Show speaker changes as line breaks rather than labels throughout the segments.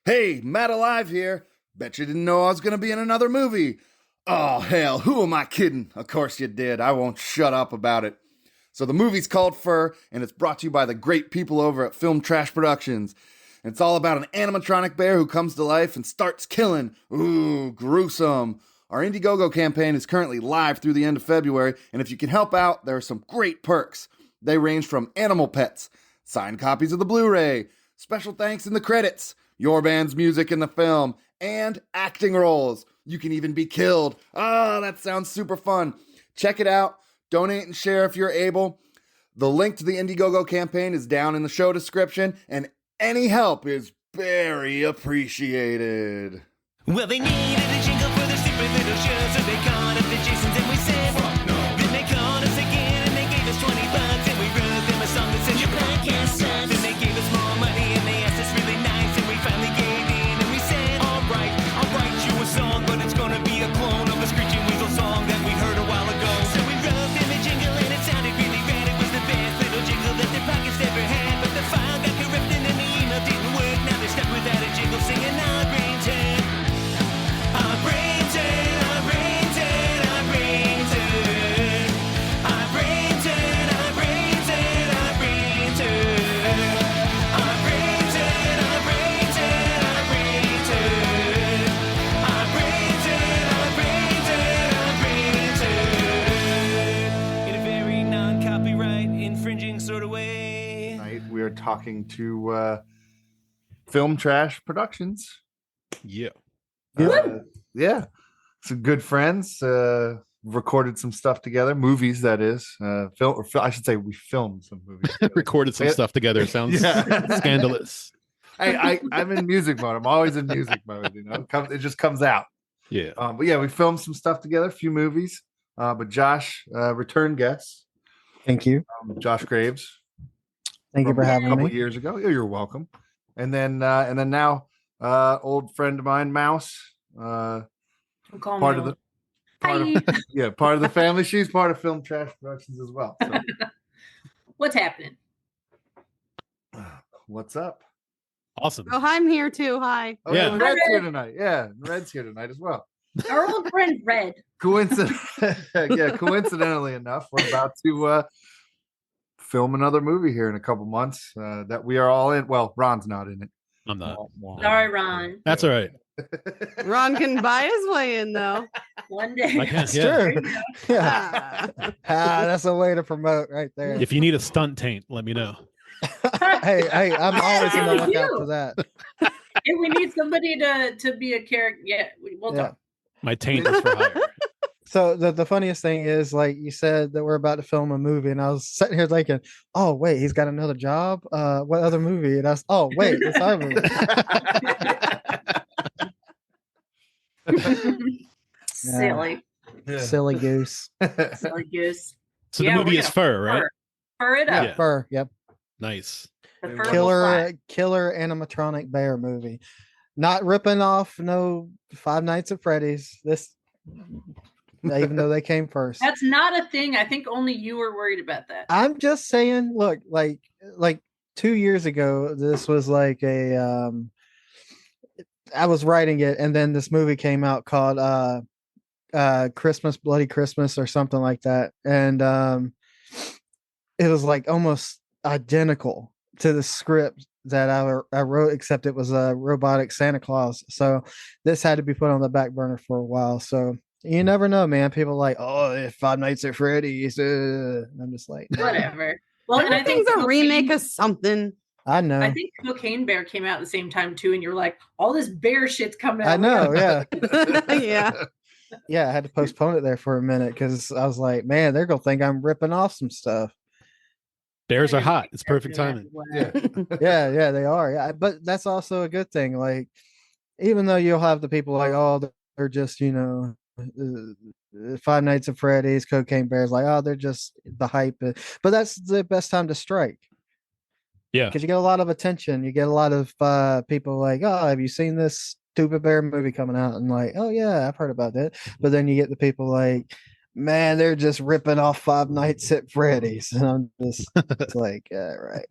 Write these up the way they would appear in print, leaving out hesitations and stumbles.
Hey, Matt Alive here. Bet you didn't know I was going to be in another movie. Oh, hell, who am I kidding? Of course you did. I won't shut up about it. So the movie's called Fur, and it's brought to you by the great people over at Film Trash Productions. And it's all about an animatronic bear who comes to life and starts killing. Ooh, gruesome. Our Indiegogo campaign is currently live through the end of February, and if you can help out, there are some great perks. They range from animal pets, signed copies of the Blu-ray, special thanks in the credits, your band's music in the film, and acting roles. You can even be killed. Ah, that sounds super fun. Check it out. Donate and share if you're able. The link to the Indiegogo campaign is down in the show description, and any help is very appreciated.
Well, they needed a jingle for their stupid little show, so they called up the Jasons and we said, fuck no. Then they called us again and they gave us $20 and we wrote them a song that said, your podcast sucks. Then they gave us more money and they asked us really nice and we finally gave in and we said, alright, I'll write you a song, but it's gonna be a clone of a Screeching Weasel song that we heard a while ago. So we wrote them a jingle and it sounded really rad. It was the best little jingle that their pockets ever had, but the file got corrupted and the email didn't work. Now they're stuck without a jingle singing our brains dead. Our brains dead, our brains dead, our brains dead. Our brains dead, our brains dead, our brains dead. Our brains dead, our brains dead, our brains dead. Our brains dead, our brains dead, our brains dead. In a very non-copyright infringing sort of way.
Tonight we are talking to Film Trash Productions.
Yeah.
Yeah, some good friends. Recorded some stuff together, movies that is. I should say we filmed some movies.
Recorded some stuff together. Sounds scandalous.
I'm in music mode. I'm always in music mode. You know, it just comes out.
Yeah.
But yeah, we filmed some stuff together, a few movies. But Josh, return guest.
Thank you.
Josh Graves.
Thank you for
a
having
couple
me.
years ago. Yeah, you're welcome. And then now, old friend of mine, Mouse. Part of the part of the family. She's part of Film Trash Productions as well. So.
What's happening?
What's up?
Awesome.
Oh, I'm here too. Hi.
Oh,
Yeah.
yeah, Red's here tonight. Yeah, Red's here tonight as well.
Our old friend Red.
Coincidentally enough, we're about to film another movie here in a couple months that we are all in. Well, Ron's not in it.
I'm not.
Sorry, Ron.
That's all right.
Ron can buy his way in thow.
One day.
I can't,
That's
yeah.
true. Yeah. That's a way to promote right there.
If you need a stunt taint, let me know.
hey, I'm always on the
Thank
lookout
you.
for that.
If we need somebody to be a character, we'll
Yeah.
talk.
My taint is for hire.
So the funniest thing is, like you said, that we're about to film a movie, and I was sitting here thinking, "Oh wait, he's got another job. What other movie?" And I was, "Oh wait, it's our movie."
Silly,
Silly goose.
silly goose.
So
Yeah,
the
we're
movie is
gonna
Fur, right?
Fur it up.
Yeah.
Fur. Yep.
Nice.
The fur will
Killer animatronic bear movie. Not ripping off no Five Nights at Freddy's. This, even though they came first.
That's not a thing. I think only you were worried about that.
I'm just saying, look, like 2 years ago, this was like a I was writing it, and then this movie came out called Christmas, Bloody Christmas, or something like that. And it was like almost identical to the script that I wrote, except it was a robotic Santa Claus. So this had to be put on the back burner for a while. So you never know, man. People are like, oh, Five Nights at Freddy's. I'm just like, no.
Whatever. Well, and I think
Everything's a remake of something.
I know.
I think Cocaine Bear came out at the same time too, and you're like, all this bear shit's coming out.
I know, yeah.
Yeah.
Yeah, I had to postpone it there for a minute because I was like, man, they're gonna think I'm ripping off some stuff.
Bears are hot. It's perfect timing.
Yeah.
Yeah, they are. Yeah, but that's also a good thing. Like, even though you'll have the people like, oh, they're just, Five Nights at Freddy's, Cocaine Bears, like, oh, they're just the hype. But that's the best time to strike.
Yeah.
Because you get a lot of attention. You get a lot of people like, oh, have you seen this stupid bear movie coming out? And like, oh yeah, I've heard about that. But then you get the people like, man, they're just ripping off Five Nights at Freddy's. And I'm just it's like, right.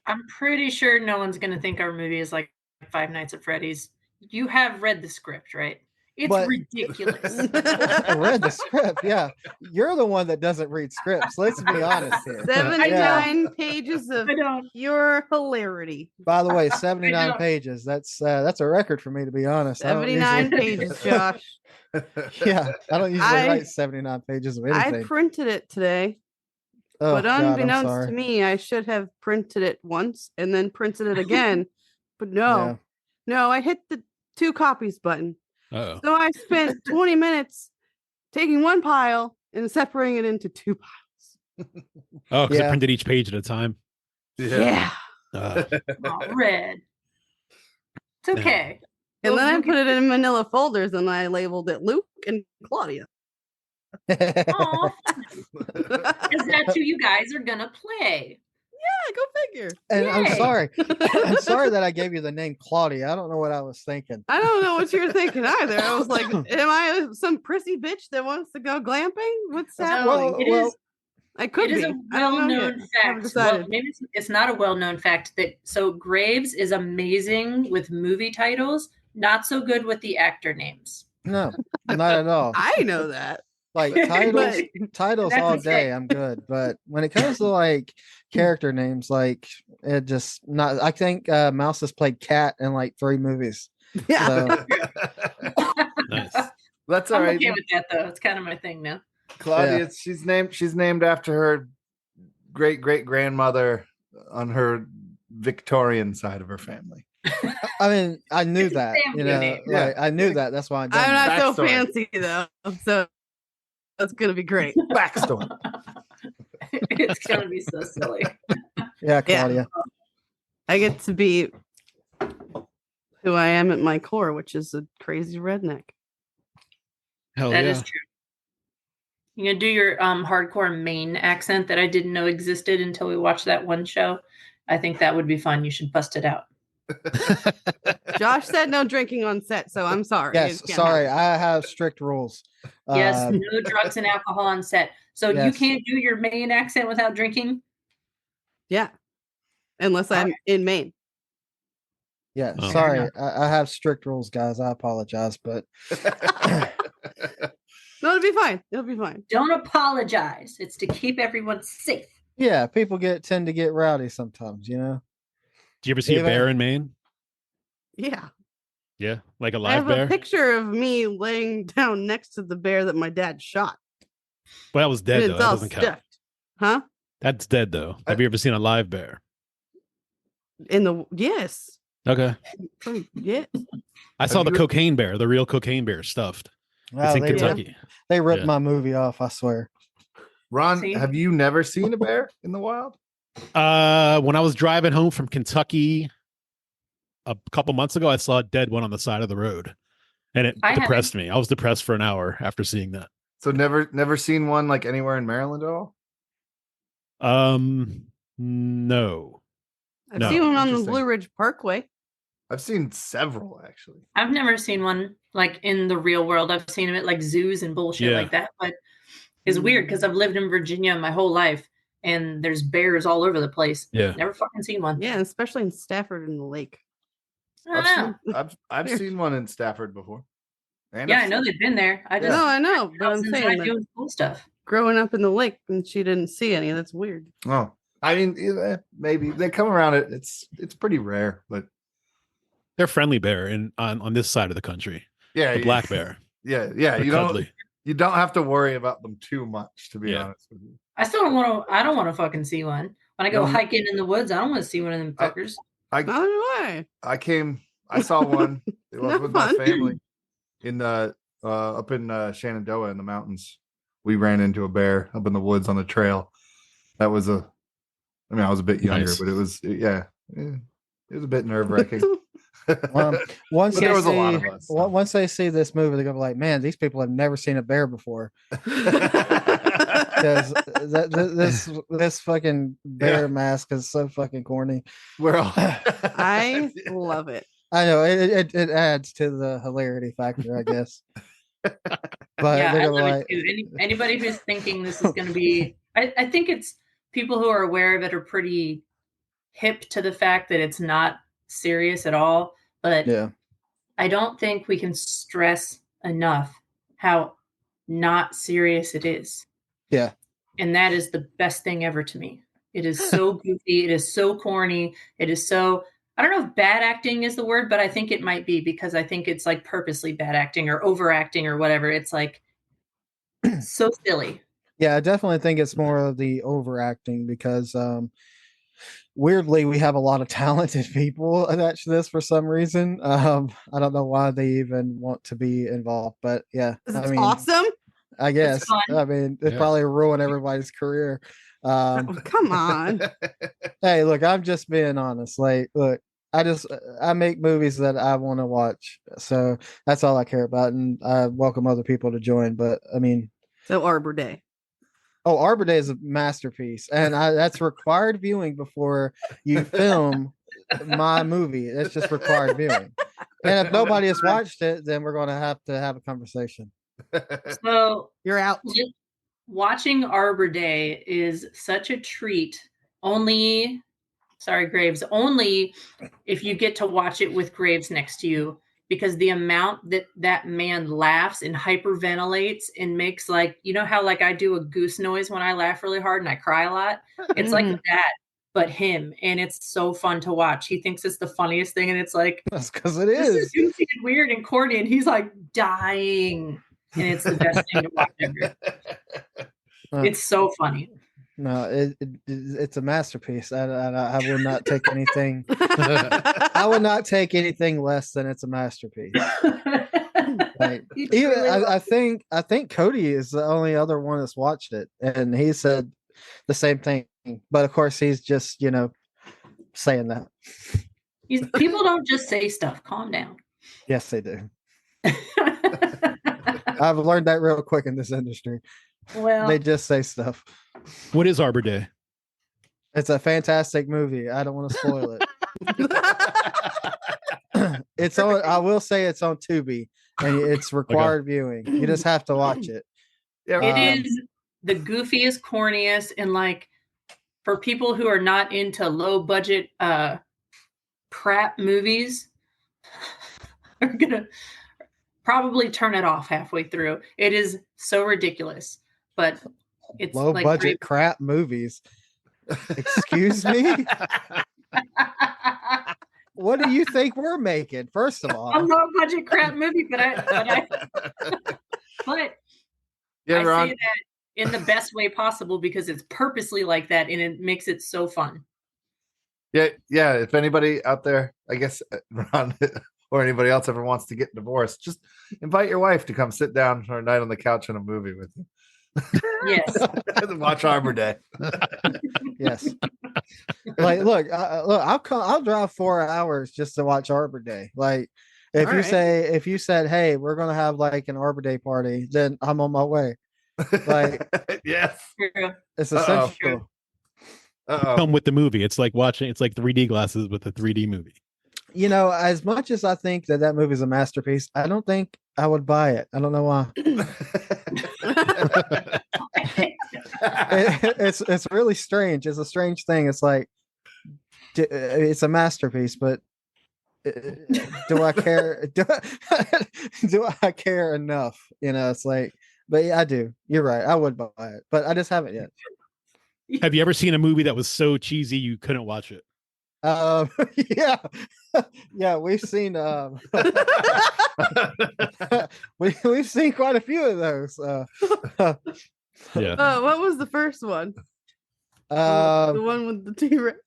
I'm pretty sure no one's going to think our movie is like Five Nights at Freddy's. You have read the script, right? It's
But-
ridiculous.
I read the script. Yeah, you're the one that doesn't read scripts. Let's be honest here.
79 pages of
I don't.
pure hilarity.
By the way, 79
don't-
pages. That's a record for me, to be honest. I don't
79
usually-
pages, Josh.
Yeah, I don't usually
I-
write 79 pages of
I
anything.
printed it today,
Oh,
but
God, I'm
unbeknownst
sorry.
to me, I should have printed it once and then printed it again. But no, I hit the 2 copies button.
Oh,
So I spent 20 minutes taking one pile and separating it into 2 piles.
oh, because
Yeah.
I printed each page at a time.
Yeah.
Oh, red. It's okay.
And
Well,
then I
you
put it in manila folders and I labeled it Luke and Claudia.
Aw, because that's who you guys are gonna play.
Yeah, go figure.
And I'm
Yay.
sorry. I'm sorry that I gave you the name Claudia. I don't know what I was thinking.
I don't know what you're thinking either. I was like, am I some prissy bitch that wants to go glamping? What's happening?
No, it is.
I could
It is
be.
a
I don't know yet.
well-known
Haven't
fact. Well,
decided.
maybe it's not a well-known fact that so Graves is amazing with movie titles, not so good with the actor names.
No, not at all.
I know that.
Like titles, titles
That's
all
insane.
day, I'm good. But when it comes to like character names, like it just not. I think Mouse has played Cat in like 3 movies.
Yeah.
So,
Nice.
That's all
I'm
right.
okay with that though. It's kind of my thing now.
Claudia, she's named after her great grandmother on her Victorian side of her family.
I mean, I knew
It's a
that.
family
You know,
name.
like, I knew that. That's why I
I'm
done that.
not so
Backstory.
fancy though. So that's gonna be great.
Backstory.
It's gonna be so silly.
Yeah, Claudia.
I get to be who I am at my core, which is a crazy redneck.
Hell
That
yeah.
is true. You gonna do your hardcore Maine accent that I didn't know existed until we watched that one show. I think that would be fun. You should bust it out.
Josh said no drinking on set, so I'm sorry.
Yes,
It can't
sorry.
happen.
I have strict rules.
Yes,
Uh,
no drugs and alcohol on set. So you
yes.
can't do your Maine accent without drinking.
Yeah. Unless I'm in Maine.
yeah,
Oh.
sorry.
enough.
I have strict rules, guys. I apologize, but
No, it'll be fine. It'll be fine.
Don't apologize. It's to keep everyone safe.
yeah, people tend to get rowdy sometimes. You know.
Do you ever see a
Even-
bear in Maine?
Yeah.
Yeah, like a
I
live
have
bear.
a picture of me laying down next to the bear that my dad shot.
Well, that was dead
And
though.
it's
That
all
doesn't count.
stuffed. Huh?
That's dead though. Have you ever seen a live bear?
In the yes.
Okay.
Yeah.
I saw the
you-
cocaine bear, the real cocaine bear stuffed.
Wow,
It's in
they,
Kentucky.
they ripped
Yeah.
my movie off. I swear.
Ron,
See?
have you never seen a bear in the wild?
When I was driving home from Kentucky a couple months ago, I saw a dead one on the side of the road, and it
I haven't.
depressed me. I was depressed for an hour after seeing that.
So never seen one like anywhere in Maryland at all?
No.
I've
No.
seen one on the
Interesting.
Blue Ridge Parkway.
I've seen several actually.
I've never seen one like in the real world. I've seen them at like zoos and bullshit
Yeah.
like that. But it's weird because I've lived in Virginia my whole life and there's bears all over the place.
Yeah.
Never fucking seen one.
Yeah, especially in Stafford and the lake.
I don't know.
I've seen one in Stafford before. And
Yeah,
I've
I know
seen-
they've been there. I just
No, I know, but I'm
else inside
saying that
doing cool stuff.
growing up in the lake and she didn't see any. That's weird.
Oh, I mean, maybe they come around. It's pretty rare, but
They're friendly bear on this side of the country.
yeah,
The black bear.
Yeah,
They're
you
cuddly.
don't have to worry about them too much, to be
Yeah.
honest with you.
I still don't want to. I don't want to fucking see one. When I go
No.
hiking in the woods, I don't want to see one of them fuckers.
Neither do I.
I saw one. It was
Not
with my
fun.
family in the up in Shenandoah in the mountains. We ran into a bear up in the woods on the trail. That was I was a bit younger,
Nice.
but it was it was a bit nerve wracking.
Once
But there
they
was a lot
see,
of us, so.
once they see this movie, they're gonna be like, "Man, these people have never seen a bear before." Because this fucking bear
Yeah.
mask is so fucking corny.
We're all
I love it.
I know it adds to the hilarity factor, I guess. But
Yeah,
they're
I
gonna
love
like,
it too. Anybody who's thinking this is going to be, I think it's people who are aware of it are pretty hip to the fact that it's not serious at all, but
Yeah.
I don't think we can stress enough how not serious it is.
Yeah.
And that is the best thing ever to me. It is so goofy. It is so corny. It is so, I don't know if bad acting is the word, but I think it might be, because I think it's like purposely bad acting or overacting or whatever. It's like so silly.
Yeah, I definitely think it's more of the overacting because weirdly we have a lot of talented people attached to this for some reason. I don't know why they even want to be involved, but yeah,
'Cause
I
it's
mean,
awesome.
I guess.
fun.
I mean, it
Yeah.
probably ruined everybody's career.
Oh, come on.
Hey, look, I'm just being honest. Like, look, I make movies that I want to watch, so that's all I care about, and I welcome other people to join. But I mean,
So Arbor Day.
oh, Arbor Day is a masterpiece, and that's required viewing before you film my movie. It's just required viewing. And if nobody has watched it, then we're going to have a conversation.
So
You're out.
watching Arbor Day is such a treat. Only, sorry, Graves, only if you get to watch it with Graves next to you, because the amount that that man laughs and hyperventilates and makes, like, you know how like I do a goose noise when I laugh really hard and I cry a lot? It's like
Mhm.
that, but him. And it's so fun to watch. He thinks it's the funniest thing. And it's like,
That's because it
this is
is.
goofy and weird and corny. And he's like dying. And it's the best thing to watch ever. It's so funny.
No, it's a masterpiece. I will not take anything. I would not take anything less than it's a masterpiece. Like,
You
even
truly love
I think Cody is the only other one that's watched it, and he said the same thing. But of course, he's just saying that.
People don't just say stuff. Calm down.
Yes, they do. I've learned that real quick in this industry.
Well,
They just say stuff.
What is Arbor Day?
It's a fantastic movie. I don't want to spoil it. It's on. I will say it's on Tubi, and it's required viewing. You just have to watch it.
it
Um,
is the goofiest, corniest, and like for people who are not into low budget crap movies, are gonna probably turn it off halfway through. It is so ridiculous, but it's
Low
like
budget crap movies. Excuse me. What do you think we're making? First of
a
all,
low budget crap movie, but
Yeah,
I
Ron.
say that in the best way possible because it's purposely like that and it makes it so fun.
Yeah. If anybody out there, I guess Ron or anybody else ever wants to get divorced, just invite your wife to come sit down for a night on the couch in a movie with you.
Yes.
Watch Arbor Day.
yes. Like, look, I'll drive 4 hours just to watch Arbor Day. Like, if
All
you
right.
if you said, hey, we're gonna have like an Arbor Day party, then I'm on my way. Like,
yes.
True.
it's
Uh-oh.
essential.
Come with the movie. It's like 3D glasses with a 3D movie.
As much as I think that movie is a masterpiece, I don't think I would buy it. I don't know why. It's really strange. It's a strange thing. It's like it's a masterpiece, but do I care? Do I care enough? It's like, but yeah, I do. You're right. I would buy it, but I just haven't yet.
Have you ever seen a movie that was so cheesy you couldn't watch it?
Yeah, yeah. We've seen we've seen quite a few of those.
Yeah.
What was the first one? The
Um,
one with the T-Rex.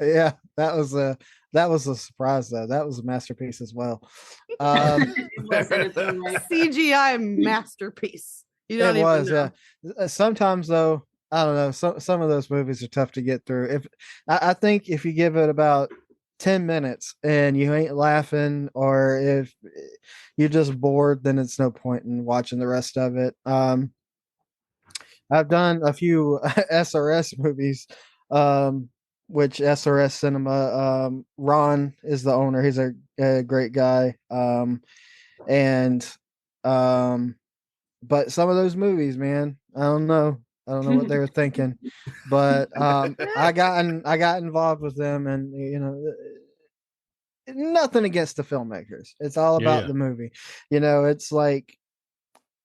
yeah, that was a surprise though. That was a masterpiece as well.
It was in its own right.
CGI masterpiece. You don't
It
even
was,
know.
yeah. Sometimes though, I don't know. Some of those movies are tough to get through. If I think if you give it about 10 minutes and you ain't laughing, or if you're just bored, then it's no point in watching the rest of it. I've done a few SRS movies, which SRS Cinema. Ron is the owner. He's a great guy. And but some of those movies, man, I don't know. I don't know what they were thinking, but I got involved with them, and nothing against the filmmakers. It's all
Yeah,
about
yeah.
the movie. It's like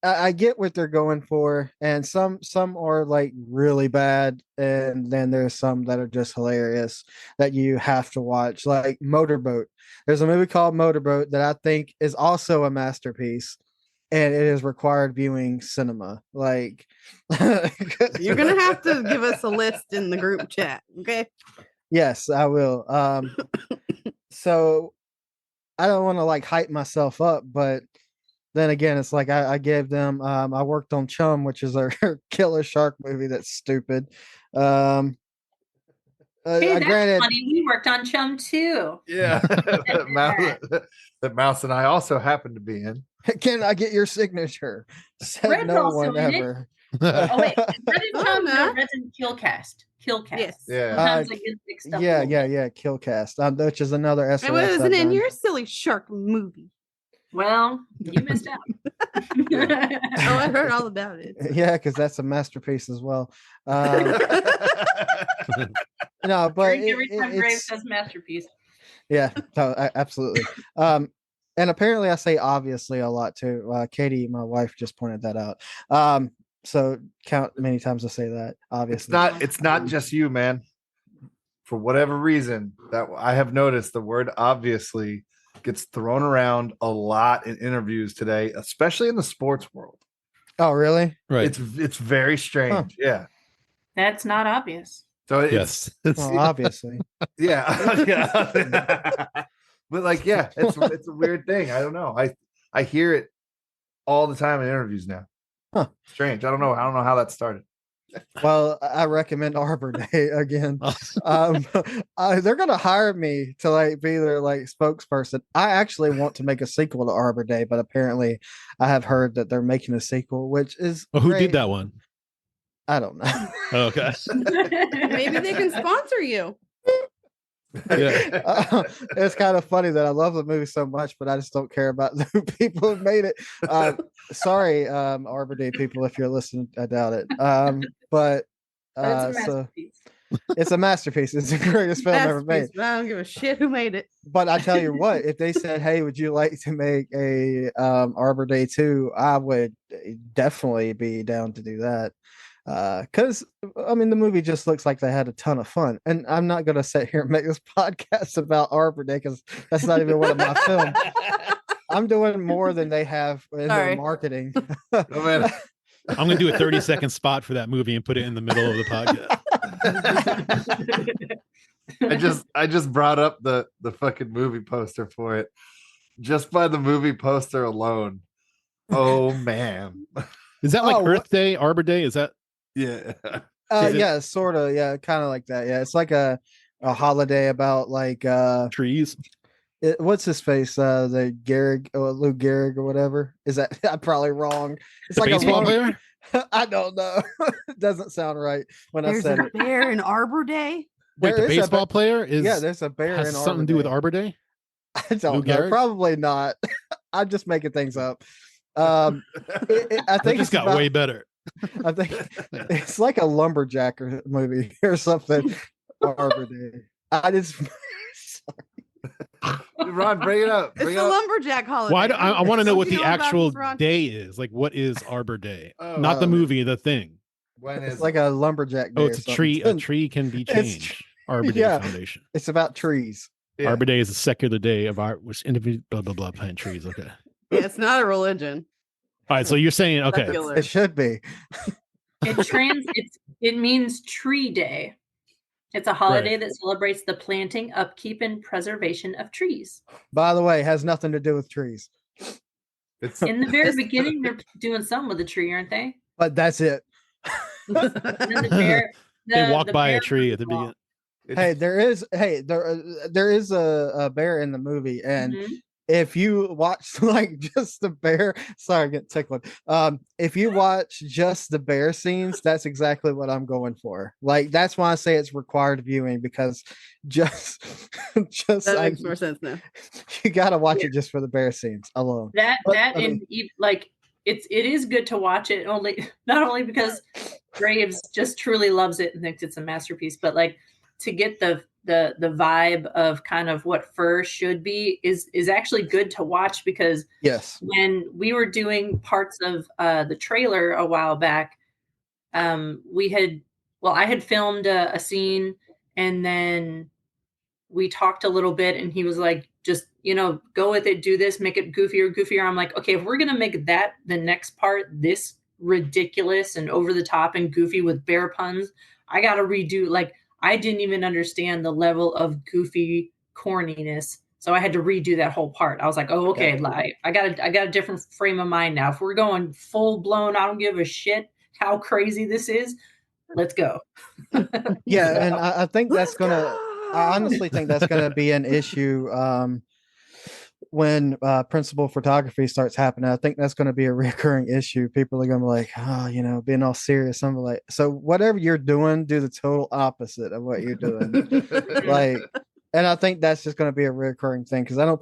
I get what they're going for, and some are like really bad, and then there's some that are just hilarious that you have to watch. Like Motorboat. There's a movie called Motorboat that I think is also a masterpiece, and it is required viewing cinema. Like
You're gonna have to give us a list in the group chat, okay?
Yes, I will. So I don't want to like hype myself up, but then again, it's like I gave them. I worked on Chum, which is a killer shark movie that's stupid.
Hey, that's
Granted,
funny. We worked on Chum too.
Yeah, that Mouse and I also happen to be in.
can I get your signature? Said
Red's
no
also
one
in it.
ever.
Oh wait, Red and
Oh,
Chum,
no.
no, Red's in Killcast. Killcast.
Yes.
Yeah.
Sometimes I get mixed up a
Yeah,
little
yeah,
bit.
yeah. Killcast, which is another SOS.
It wasn't
I've
in
done.
your silly shark movie.
Well, you missed out.
Oh, I heard all about it.
Yeah, because that's a masterpiece as well. No, but
Drink every time Graves
it's
says masterpiece.
yeah, no, absolutely. And apparently I say obviously a lot too. Katie, my wife, just pointed that out. So count many times I say that. Obviously,
It's not just you, man. For whatever reason, that I have noticed the word obviously gets thrown around a lot in interviews today, especially in the sports world.
Oh, really?
Right.
It's very strange. Yeah.
That's not obvious.
So
yes.
Well, obviously.
yeah. Yeah. But like, yeah, it's a weird thing. I don't know. I hear it all the time in interviews now.
Huh.
Strange. I don't know how that started.
Well, I recommend Arbor Day again. They're gonna hire me to like be their like spokesperson. I actually want to make a sequel to Arbor Day, but apparently I have heard that they're making a sequel, which is
Well, who
great.
did that one?
I don't know.
Okay.
Maybe they can sponsor you.
Yeah.
It's kind of funny that I love the movie so much, but I just don't care about the people who made it. Sorry, Arbor Day people, if you're listening, I doubt it. But
That's a
so
masterpiece.
it's a masterpiece. It's the greatest film ever made.
Masterpiece, but I don't give a shit who made it.
But I tell you what, if they said, "Hey, would you like to make a Arbor Day 2?" I would definitely be down to do that. Because I mean, the movie just looks like they had a ton of fun, and I'm not gonna sit here and make this podcast about Arbor Day because that's not even one of my films. I'm doing more than they have in
Sorry.
their marketing.
Oh, man.
I'm gonna do a 30-second spot for that movie and put it in the middle of the podcast.
I just brought up the fucking movie poster for it. Just by the movie poster alone. Oh man.
Is that like
Oh,
Earth Day, Arbor Day? Is that
Yeah.
Is it-
Yeah, sort of. Yeah, kind of like that. Yeah, it's like a holiday about like
trees?
what's his face? The Gehrig, Lou Gehrig or whatever. Is that I'm probably wrong? It's
The
like
baseball
a
player?
I don't know. It doesn't sound right when
There's
I said
a
it.
bear in Arbor Day.
Wait,
There
the
is a
baseball player is
Yeah, there's a bear
has
in
something
Arbor
to do with
Day.
Arbor Day?
I
Lou
don't know.
Gehrig?
Probably not. I'm just making things up. I
That
think
just
it's
got
about,
way better.
I think it's like a lumberjack movie or something. Arbor Day. I just
Ron, bring it up.
It's
Bring
the
it up.
lumberjack holiday.
Why do I want to know what
Don't
the
you know about
actual
this, Ron?
day is? Like, what is Arbor Day?
Oh,
Not the movie, the thing.
When is
it's like a lumberjack.
Oh,
Day
it's
or
a tree. A
something.
tree can be
It's
changed. Arbor Day
yeah.
Foundation.
It's about trees.
Yeah.
Arbor Day is a secular day of art, which individual blah blah blah plant trees. Okay.
Yeah, it's not a religion.
All right. So you're saying okay.
Secular.
It should be.
It means Tree Day. It's a holiday that celebrates the planting, upkeep, and preservation of trees.
By the way, has nothing to do with trees.
It's
In the very beginning, they're doing something with the tree, aren't they?
But that's it.
And then the bear.
They walk
the
by a
bear
tree at the
comes along.
beginning.
Hey, there is a bear in the movie, and
Mhm.
if you watch like just the bear, sorry, I get tickled. If you watch just the bear scenes, that's exactly what I'm going for. Like that's why I say it's required viewing because just
That
I-
makes more sense now.
you gotta watch it just for the bear scenes alone.
That
But,
that
I mean-
and like it is good to watch it only not only because Graves just truly loves it and thinks it's a masterpiece. But like to get the vibe of kind of what Fur should be is actually good to watch, because
Yes.
when we were doing parts of the trailer a while back, I had filmed a scene, and then we talked a little bit, and he was like, just, go with it, do this, make it goofier. I'm like, okay, if we're going to make that the next part, this ridiculous and over the top and goofy with bear puns, I got to redo, like, I didn't even understand the level of goofy corniness. So I had to redo that whole part. I was like, oh, okay, I got a different frame of mind now. If we're going full blown, I don't give a shit how crazy this is, let's go.
Yeah, and I think that's gonna. I honestly think that's gonna be an issue when principal photography starts happening. I think that's gonna be a recurring issue. People are gonna be like, oh, being all serious. I'm like, so whatever you're doing, do the total opposite of what you're doing. Like, and I think that's just gonna be a recurring thing, because I don't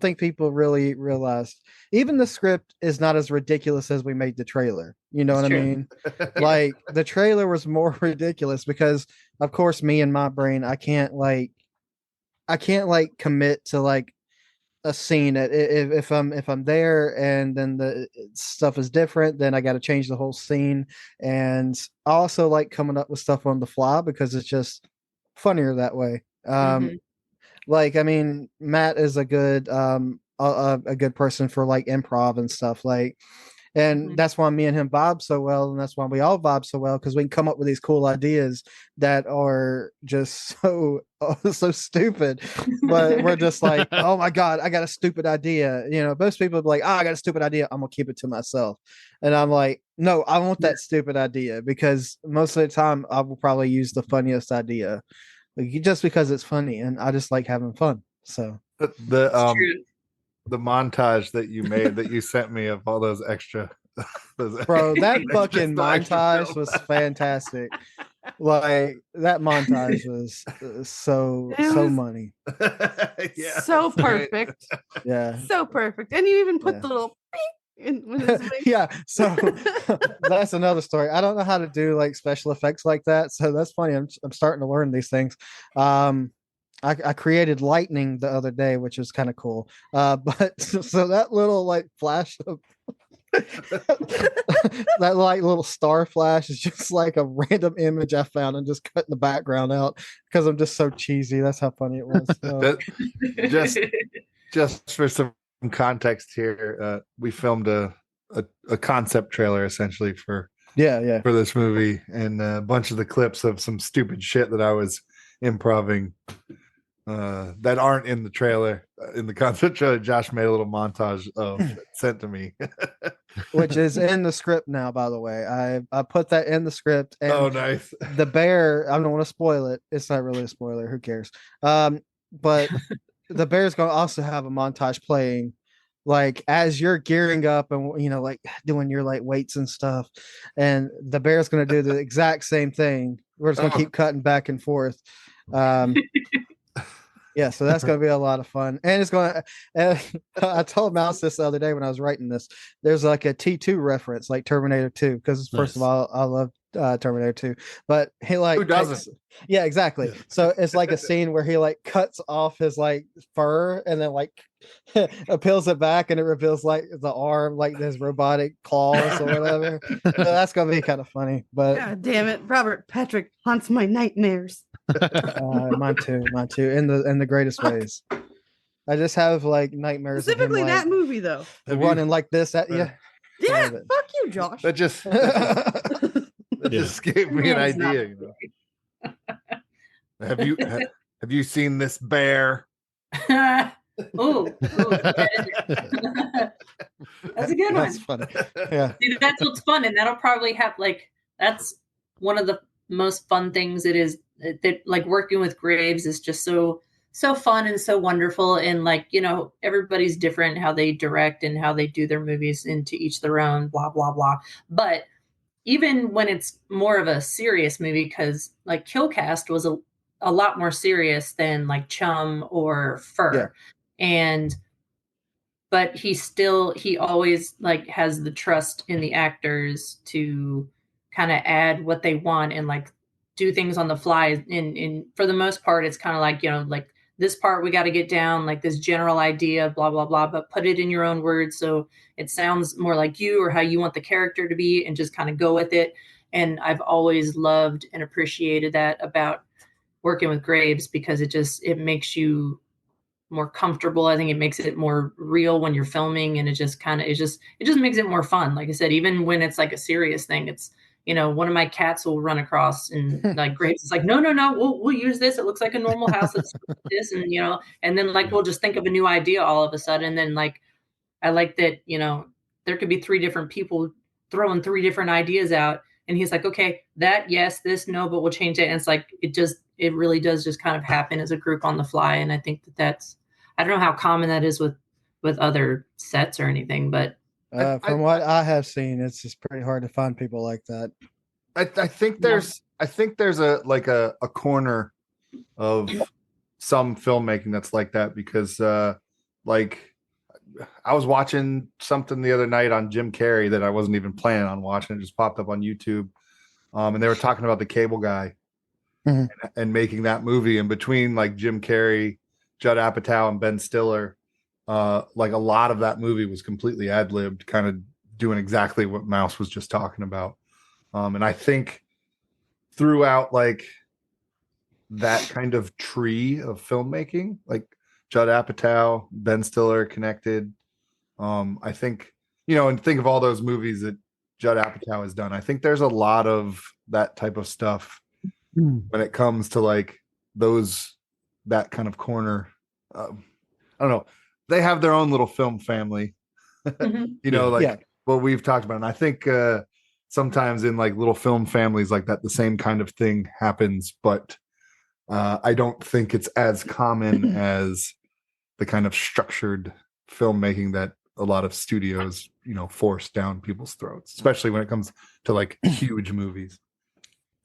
think people really realize even the script is not as ridiculous as we made the trailer. You know
That's
what I
true.
mean? Like the trailer was more ridiculous because, of course, me and my brain, I can't commit to like a scene. If I'm there and then the stuff is different, then I got to change the whole scene. And I also like coming up with stuff on the fly because it's just funnier that way. Like, I mean, Matt is a good person for like improv and stuff, like, and that's why me and him vibe so well, and that's why we all vibe so well, because we can come up with these cool ideas that are just so stupid, but we're just like, oh my god, I got a stupid idea. Most people are like, oh, I got a stupid idea, I'm gonna keep it to myself, and I'm like, no, I want that stupid idea, because most of the time I will probably use the funniest idea, just because it's funny, and I just like having fun. So
the montage that you made, that you sent me, of all those extra
bro, that fucking montage was fantastic. Like, that montage was so money.
Yeah,
so perfect.
Yeah,
So perfect. And you even put the little beep in with his wing.
yeah. So that's another story. I don't know how to do like special effects like that, so that's funny. I'm starting to learn these things. I created lightning the other day, which was kind of cool. But so that little like flash of that like little star flash is just like a random image I found and just cutting the background out because I'm just so cheesy. That's how funny it was.
Just for some context here, we filmed a concept trailer essentially for this movie, and a bunch of the clips of some stupid shit that I was improving that aren't in the trailer. In the concept trailer, Josh made a little montage of sent to me,
which is in the script now, by the way. I put that in the script. And
oh, nice.
The bear, I don't want to spoil it, it's not really a spoiler, who cares, but the bear's gonna also have a montage playing like as you're gearing up and like doing your like weights and stuff, and the bear's gonna do the exact same thing. We're just gonna keep cutting back and forth. Yeah, so that's going to be a lot of fun. And it's going to, I told Mouse this the other day when I was writing this, there's like a T2 reference, like Terminator 2, because first of all, I love Terminator 2, but he like,
who doesn't?
Yeah, exactly. So it's like a scene where he like cuts off his like fur and then like peels it back, and it reveals like the arm, like his robotic claws or whatever. So that's going to be kind of funny. But
God damn it, Robert Patrick haunts my nightmares.
Mine too, in the greatest ways. I just have like nightmares.
Specifically
of him, like,
that movie though.
Running like this at you.
Yeah, fuck you, Josh.
That just gave me an idea. Have you seen this bear?
Oh, that's a good one.
That's funny. Yeah,
see, that's what's fun, and that'll probably have like that's one of the most fun things it is that like working with Graves is just so fun and so wonderful, and like everybody's different how they direct and how they do their movies, into each their own, blah blah blah. But even when it's more of a serious movie, because like Killcast was a lot more serious than like Chum or Fur, but he always like has the trust in the actors to kind of add what they want and like do things on the fly. In for the most part, it's kind of like, you know, like this part we got to get down, like this general idea, blah, blah, blah, but put it in your own words so it sounds more like you or how you want the character to be, and just kind of go with it. And I've always loved and appreciated that about working with Graves, because it makes you more comfortable. I think it makes it more real when you're filming, and it just makes it more fun. Like I said, even when it's like a serious thing, it's, you know, one of my cats will run across and like Graves is like, no, we'll use this. It looks like a normal house. Let's do this. And, you know, and then like, we'll just think of a new idea all of a sudden. And then like, I like that, you know, there could be 3 different people throwing 3 different ideas out. And he's like, okay, that, yes, this, no, but we'll change it. And it's like, it really does just kind of happen as a group on the fly. And I think that's, I don't know how common that is with other sets or anything, but
from what I have seen, it's just pretty hard to find people like that.
I think there's a corner of some filmmaking that's like that, because like I was watching something the other night on Jim Carrey that I wasn't even planning on watching. It just popped up on YouTube. And they were talking about The Cable Guy and making that movie. And between like Jim Carrey, Judd Apatow, and Ben Stiller, like a lot of that movie was completely ad-libbed, kind of doing exactly what Mouse was just talking about. And I think throughout like that kind of tree of filmmaking, like Judd Apatow, Ben Stiller connected. I think, you know, and think of all those movies that Judd Apatow has done. I think there's a lot of that type of stuff when it comes to like that kind of corner. I don't know. They have their own little film family, you know, like what we've talked about. And I think sometimes in like little film families like that, the same kind of thing happens, but I don't think it's as common as the kind of structured filmmaking that a lot of studios, you know, force down people's throats, especially when it comes to like huge movies.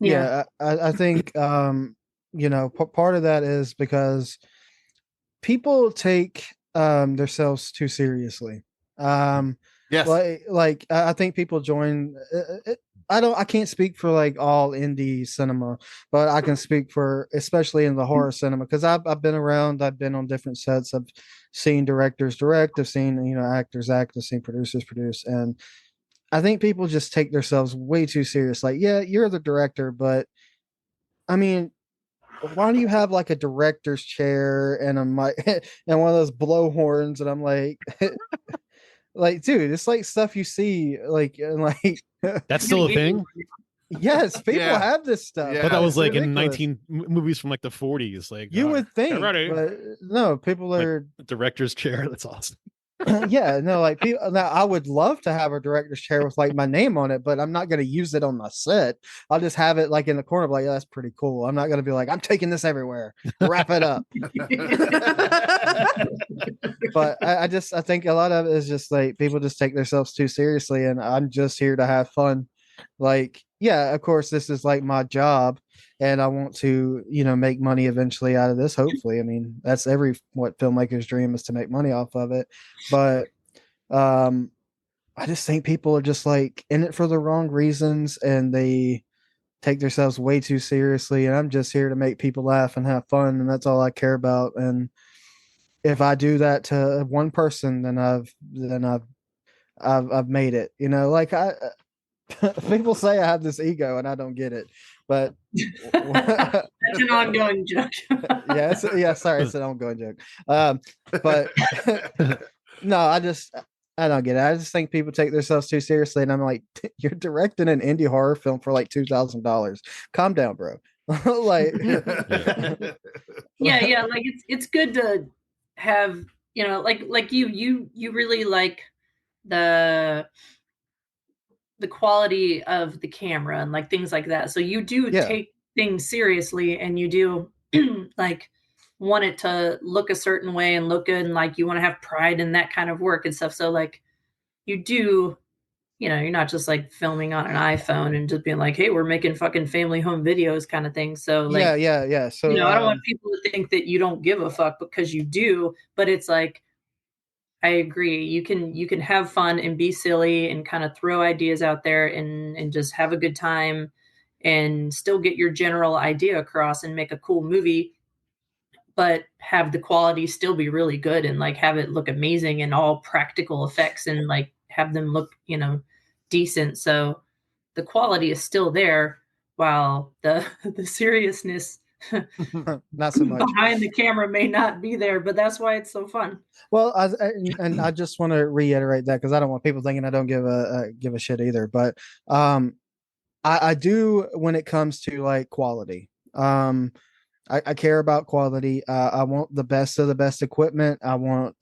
Yeah, I think, you know, part of that is because people take themselves too seriously.
Yes.
Like I think people join. I can't speak for like all indie cinema, but I can speak for especially in the horror cinema, because I've been around. I've been on different sets. I've seen directors direct. I've seen, you know, actors act. I've seen producers produce, and I think people just take themselves way too serious. Like, yeah, you're the director, but I mean, why do you have like a director's chair and a mic and one of those blowhorns? And I'm like, like, dude, it's like stuff you see, like, and like
that's still a thing.
Yes, people have this stuff.
But that was like ridiculous. In movies from like the 40s. Like
you would think, but no, people are
like director's chair. That's awesome.
Yeah, no, like people. Now, I would love to have a director's chair with like my name on it, but I'm not going to use it on my set. I'll just have it like in the corner, like, yeah, that's pretty cool. I'm not going to be like, I'm taking this everywhere. Wrap it up. But I think a lot of it is just like people just take themselves too seriously, and I'm just here to have fun. Like, yeah, of course, this is like my job, and I want to, you know, make money eventually out of this. Hopefully, I mean, that's what filmmaker's dream is, to make money off of it. But I just think people are just like in it for the wrong reasons, and they take themselves way too seriously. And I'm just here to make people laugh and have fun, and that's all I care about. And if I do that to one person, then I've made it. You know, like people say I have this ego, and I don't get it. But
that's an ongoing joke.
Sorry, it's an ongoing joke. But no, I don't get it. I just think people take themselves too seriously, and I'm like, you're directing an indie horror film for like $2,000. Calm down, bro. Like,
yeah, like it's good to have, you know, like you really like the quality of the camera and like things like that. So you do take things seriously, and you do like want it to look a certain way and look good, and like you want to have pride in that kind of work and stuff. So like you do, you know, you're not just like filming on an iPhone and just being like, hey, we're making fucking family home videos kind of thing. So like,
yeah. So,
you know, I don't want people to think that you don't give a fuck, because you do, but it's like, I agree. You can have fun and be silly and kind of throw ideas out there and just have a good time and still get your general idea across and make a cool movie, but have the quality still be really good and like have it look amazing and all practical effects and like have them look, decent. So the quality is still there while the the seriousness
not so much
behind the camera may not be there, but that's why it's so fun.
Well, and I just want to reiterate that because I don't want people thinking I don't give a shit either. But I do when it comes to like quality. I care about quality. I want the best of the best equipment. I want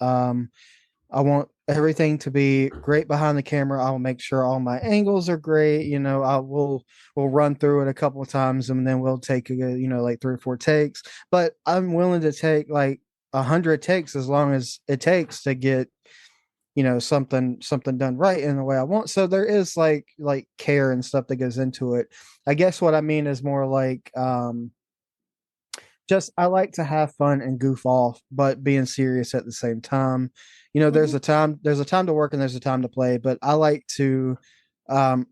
everything to be great behind the camera. I'll make sure all my angles are great. We'll run through it a couple of times and then we'll take like 3 or 4 takes. But I'm willing to take like 100 takes as long as it takes to get something done right in the way I want. So there is like care and stuff that goes into it. I guess what I mean is more like just I like to have fun and goof off, but being serious at the same time. There's a time to work and there's a time to play, but I like to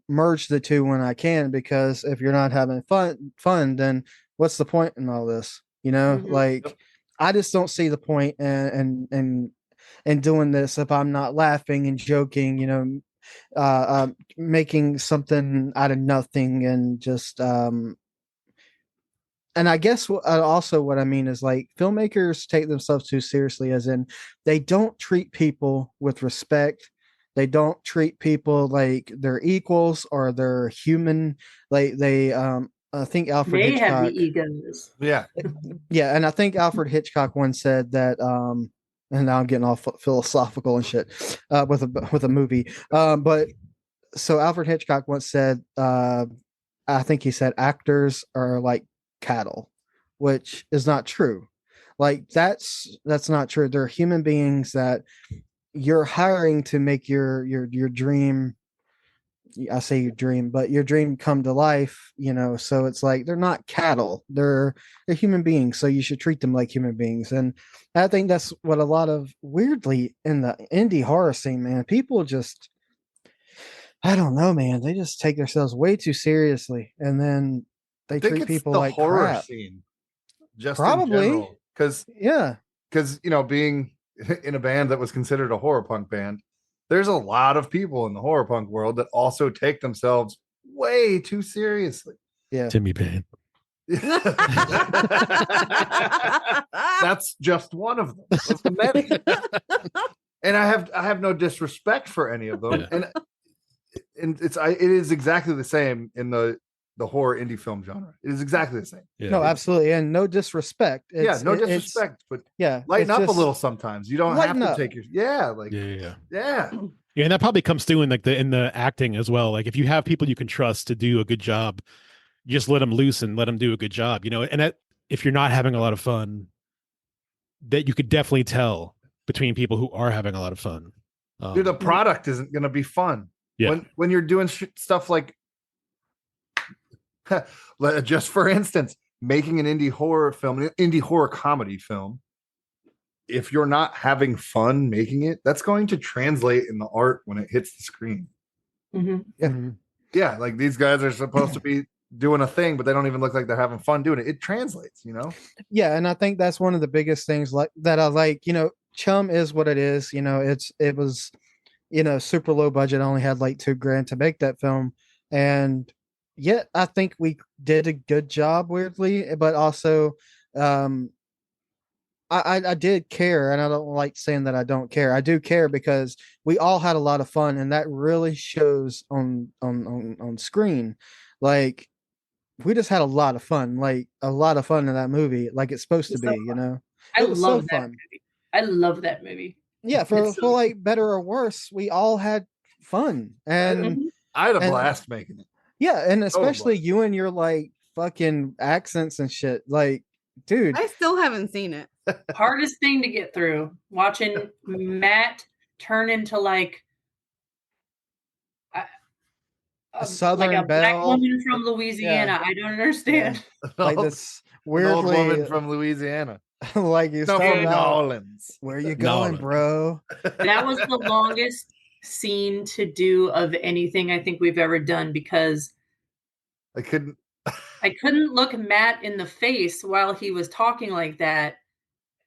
merge the two when I can, because if you're not having fun, then what's the point in all this? Like I just don't see the point in doing this if I'm not laughing and joking, making something out of nothing and just and I guess also what I mean is like filmmakers take themselves too seriously, as in they don't treat people with respect. They don't treat people like they're equals or they're human. Like I think Alfred Hitchcock
have the egos.
Yeah.
Yeah. And I think Alfred Hitchcock once said that, and now I'm getting all philosophical and shit with a movie. But so Alfred Hitchcock once said, I think he said actors are like cattle, which is not true. Like that's not true. They're human beings that you're hiring to make your dream. I say your dream, but your dream come to life, so it's like they're not cattle, they're human beings, so you should treat them like human beings. And I think that's what a lot of, weirdly, in the indie horror scene, man, people just, I don't know, man, they just take themselves way too seriously, and then they treat people like
horror
crap.
Scene, just
Probably,
because being in a band that was considered a horror punk band, there's a lot of people in the horror punk world that also take themselves way too seriously.
Yeah.
Timmy Payne.
That's just one of them. That's many. And I have no disrespect for any of them. Yeah. And it is exactly the same in the horror indie film genre. It is exactly the same.
Yeah. No, absolutely. And no disrespect.
No disrespect, but lighten up a little sometimes. You don't have to take your yeah.
And that probably comes through in in the acting as well. Like if you have people you can trust to do a good job, you just let them loose and let them do a good job, and that, if you're not having a lot of fun, that you could definitely tell between people who are having a lot of fun.
Dude, the product isn't going to be fun.
Yeah.
When you're doing stuff like, just for instance, making an indie horror film, an indie horror comedy film, if you're not having fun making it, that's going to translate in the art when it hits the screen.
Mm-hmm.
Yeah, like these guys are supposed to be doing a thing, but they don't even look like they're having fun doing it. It translates,
Yeah, and I think that's one of the biggest things like that I like. Chum is what it is. It was super low budget. I only had like $2,000 to make that film, and yet I think we did a good job, weirdly, but also I did care, and I don't like saying that I don't care. I do care because we all had a lot of fun, and that really shows on screen. Like we just had a lot of fun, like a lot of fun in that movie, like it's supposed to be.
I love that movie. I love that movie.
Yeah, for like better or worse, we all had fun, and
I had a blast making it.
Yeah, and especially you and your like fucking accents and shit. Like, dude,
I still haven't seen it.
Hardest thing to get through, watching Matt turn into like
a Southern
like a
belle.
black woman from Louisiana. Yeah. I don't understand.
Like this weirdly
old woman from Louisiana.
Like you
No,
talking
from
about,
Nolans.
where you going, bro?
That was the longest scene to do of anything I think we've ever done because
I couldn't.
I couldn't look Matt in the face while he was talking like that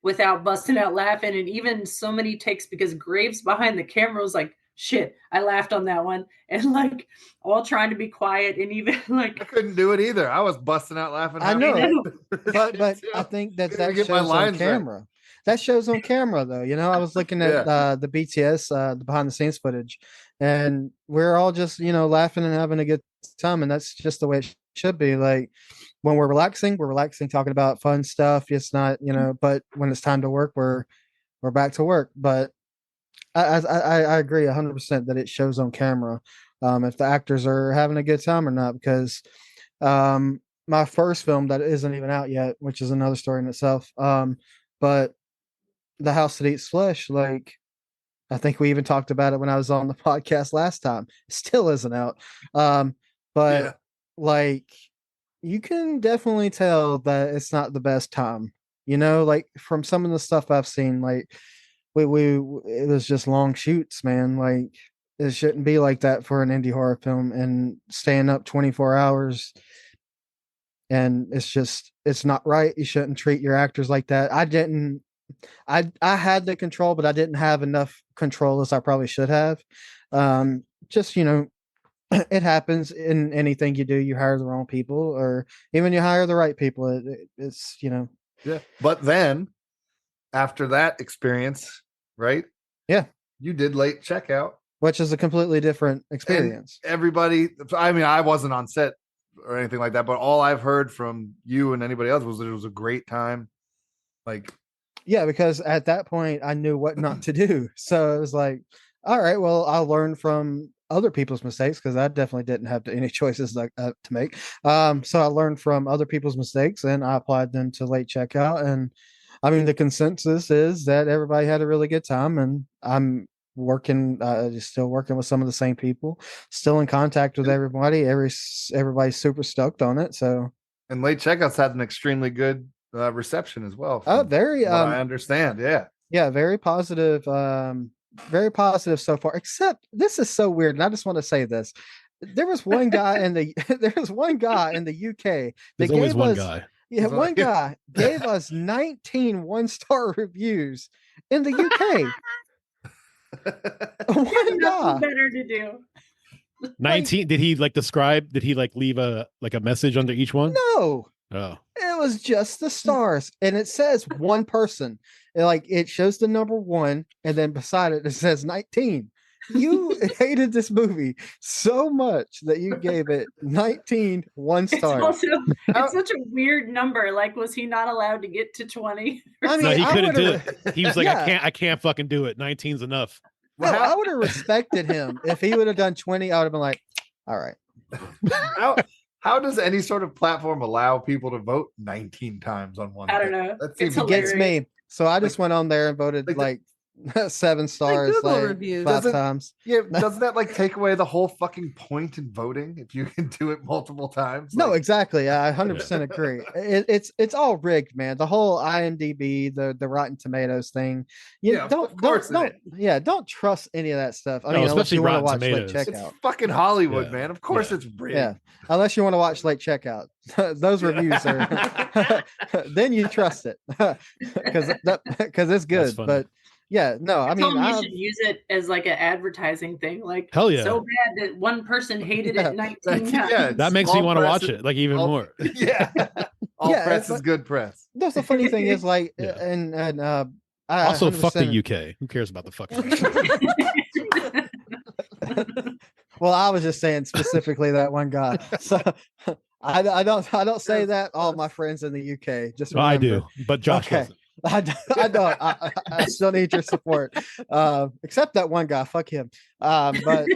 without busting out laughing. And even so many takes because Graves behind the camera was like, shit, I laughed on that one. And like all trying to be quiet and even
I
like
couldn't do it either. I was busting out laughing.
I know,
half-
but I think that
Couldn't
that
get my
shows on
lines right.
camera. That shows on camera though. You know, I was looking at the BTS, the behind the scenes footage, and we're all just, you know, laughing and having a good time, and that's just the way it should be. Like when we're relaxing, talking about fun stuff. It's not, you know, but when it's time to work, we're back to work. But I agree 100% that it shows on camera, if the actors are having a good time or not. Because my first film that isn't even out yet, which is another story in itself, but The House That Eats Flesh, like I think we even talked about it when I was on the podcast last time. It still isn't out, but like you can definitely tell that it's not the best time. You know, like from some of the stuff I've seen, like we it was just long shoots, man. Like it shouldn't be like that for an indie horror film, and staying up 24 hours. And it's not right. You shouldn't treat your actors like that. I had the control, but I didn't have enough control as I probably should have. Just, you know, it happens in anything you do. You hire the wrong people, or even you hire the right people. It's, you know.
Yeah. But then after that experience, right?
Yeah.
You did Late Checkout,
which is a completely different experience.
And everybody, I mean, I wasn't on set or anything like that, but all I've heard from you and anybody else was that it was a great time. Like,
yeah, because at that point I knew what not to do. So it was like, all right, well, I'll learn from other people's mistakes, because I definitely didn't have any choices like to make. So I learned from other people's mistakes and I applied them to Late Checkout. And I mean, the consensus is that everybody had a really good time, and I'm still working with some of the same people, still in contact with everybody. Everybody's super stoked on it. So,
and Late Checkouts had an extremely good reception as well.
Oh, very.
I understand. Yeah,
very positive. Very positive so far. Except this is so weird, and I just want to say this: there was one guy in the UK.
There's always one guy.
Yeah, one guy gave us 19 one-star reviews in the UK. One guy.
Better to do.
19. Did he like describe? Did he like leave a message under each one?
No.
Oh.
It was just the stars, and it says one person. It shows the number 1, and then beside it says 19. You hated this movie so much that you gave it 19 one stars.
It's such a weird number. Like, was he not allowed to get to 20?
I mean, no, he couldn't do it. He was like, yeah. I can't fucking do it. 19's enough.
No, I would have respected him if he would have done 20. I would have been like, all right.
How does any sort of platform allow people to vote 19 times on one?
I don't know.
It gets me. So I just went on there and voted 7 stars,
reviews.
5 times.
Yeah, doesn't that take away the whole fucking point in voting if you can do it multiple times?
No, exactly. I 100% agree. It's all rigged, man. The whole IMDb, the Rotten Tomatoes thing. Don't trust any of that stuff. I mean,
especially
unless you
want to watch
Late Checkout.
It's fucking Hollywood, man. Of course it's rigged.
Yeah, unless you want to watch Late Checkout. Those reviews are. Then you trust it because it's good, but. Yeah, no, I mean,
you should use it as like an advertising thing. Like,
hell yeah,
so bad that one person hated it 19 times.
Yeah,
that makes me want to watch it, like even more.
Yeah, press is good press.
That's the funny thing is like, and
also fuck the UK. Who cares about the fucking?
Well, I was just saying specifically that one guy. So I don't say that. All my friends in the UK just.
I do, but Josh doesn't.
I don't. I still need your support. Except that one guy. Fuck him. But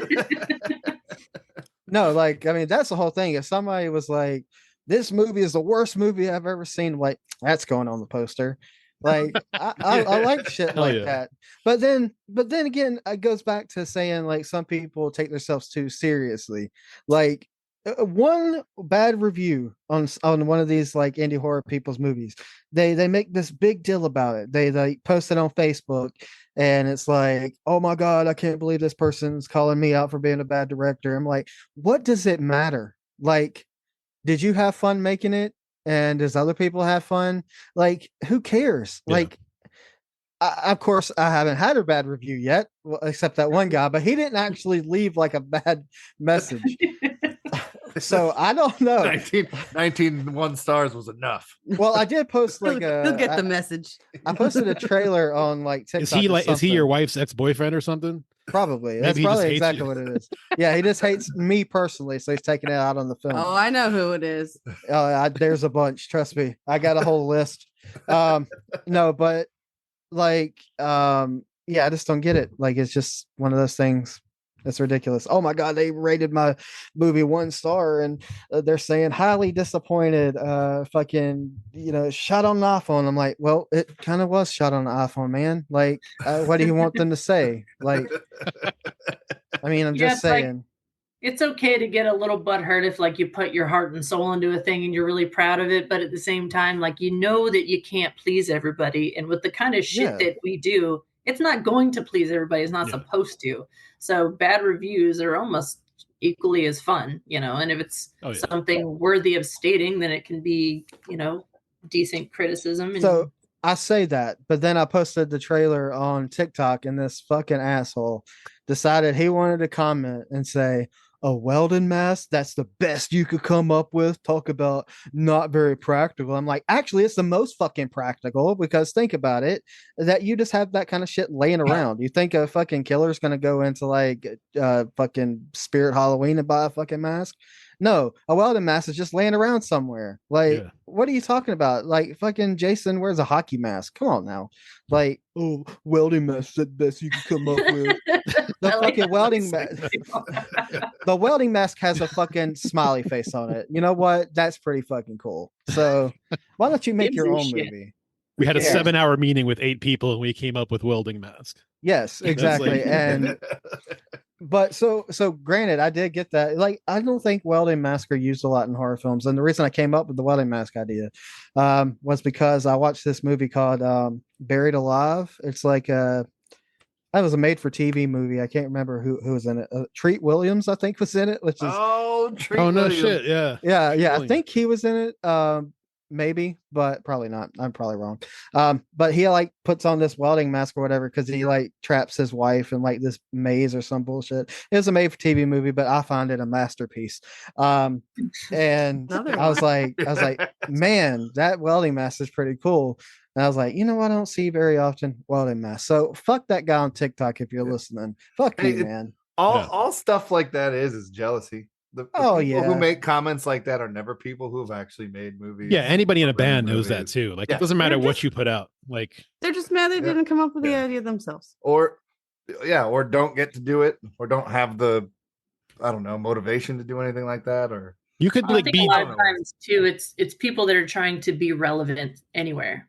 no, like, I mean, that's the whole thing. If somebody was like, "This movie is the worst movie I've ever seen," like, that's going on the poster. Like, I like shit like that. But then again, it goes back to saying like some people take themselves too seriously. Like, one bad review on one of these like indie horror people's movies, they make this big deal about it. They post it on Facebook, and it's like, oh my god, I can't believe this person's calling me out for being a bad director. I'm like, what does it matter? Like, did you have fun making it? And does other people have fun? Like, who cares?
Yeah.
Like, of course, I haven't had a bad review yet, except that one guy, but he didn't actually leave like a bad message. So I don't know.
19 one stars was enough.
Well, I did post like
He'll get the message.
I posted a trailer on like TikTok.
Is he your wife's ex-boyfriend or something?
Probably.
Maybe
That's
he just
probably
hates
exactly
you.
what it is. Yeah, he just hates me personally, so he's taking it out on the film.
Oh, I know who it is.
There's a bunch. Trust me, I got a whole list. No, but like, yeah, I just don't get it. Like, it's just one of those things. It's ridiculous. Oh my god, they rated my movie 1 star, and they're saying highly disappointed. Fucking, shot on an iPhone. I'm like, well, it kind of was shot on an iPhone, man. Like, what do you want them to say? Like, I mean, I'm just saying.
It's okay to get a little butthurt if like you put your heart and soul into a thing and you're really proud of it, but at the same time, like, that you can't please everybody, and with the kind of shit that we do, it's not going to please everybody. It's not supposed to. So bad reviews are almost equally as fun, and if it's something worthy of stating, then it can be, decent criticism. And
so I say that, but then I posted the trailer on TikTok, and this fucking asshole decided he wanted to comment and say, a welding mask, that's the best you could come up with. Talk about not very practical. I'm like, actually, it's the most fucking practical, because think about it, that you just have that kind of shit laying around. You think a fucking killer's gonna go into like fucking Spirit Halloween and buy a fucking mask? No, a welding mask is just laying around somewhere. Like, what are you talking about? Like, fucking Jason wears a hockey mask. Come on now. Like, oh, welding mask, the best you can come up with. The fucking welding mask. The welding mask has a fucking smiley face on it. You know what? That's pretty fucking cool. So why don't you make your own movie?
We had a 7-hour meeting with 8 people, and we came up with welding mask.
Yes, exactly. And but so granted, I did get that. Like, I don't think welding masks are used a lot in horror films, and the reason I came up with the welding mask idea was because I watched this movie called Buried Alive. It's like that was a made-for-TV movie. I can't remember who was in it. Treat Williams, I think, was in it. Which is
Treat
no
Williams.
shit, yeah.
I think he was in it. Maybe, but probably not. I'm probably wrong. But he like puts on this welding mask or whatever because he like traps his wife in like this maze or some bullshit. It was a made for TV movie, but I find it a masterpiece. And I was like, man, that welding mask is pretty cool. And I was like, you know what I don't see very often? Welding mask. So fuck that guy on TikTok if you're listening. Fuck you, man.
All stuff like that is jealousy. The people who make comments like that are never people who have actually made movies.
Yeah, anybody in a band knows that too. Like, it doesn't matter what you put out. Like,
they're just mad they didn't come up with the idea themselves.
Or don't get to do it, or don't have the, I don't know, motivation to do anything like that. Or
you could like
be a lot of times too. It's people that are trying to be relevant anywhere.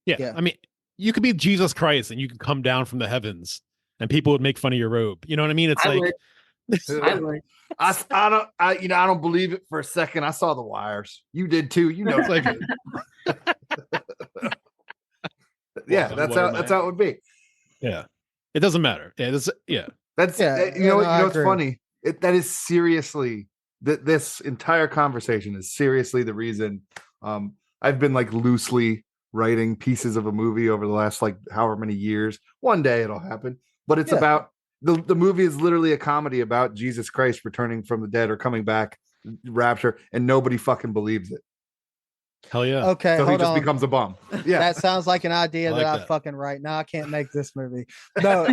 Yeah, I mean, you could be Jesus Christ and you could come down from the heavens, and people would make fun of your robe. You know what I mean? It's
I
like.
would. I would.
I don't believe it for a second. I saw The Wires. You did too. It's like, yeah, that's how it would be.
Yeah, it doesn't matter. That's
what's funny. That is seriously this entire conversation is seriously the reason. I've been like loosely writing pieces of a movie over the last like however many years. One day it'll happen, but it's about. The movie is literally a comedy about Jesus Christ returning from the dead or coming back, rapture, and nobody fucking believes it.
Hell yeah.
Okay,
so he just becomes a bum. Yeah,
that sounds like an idea that I fucking write. No, I can't make this movie. No,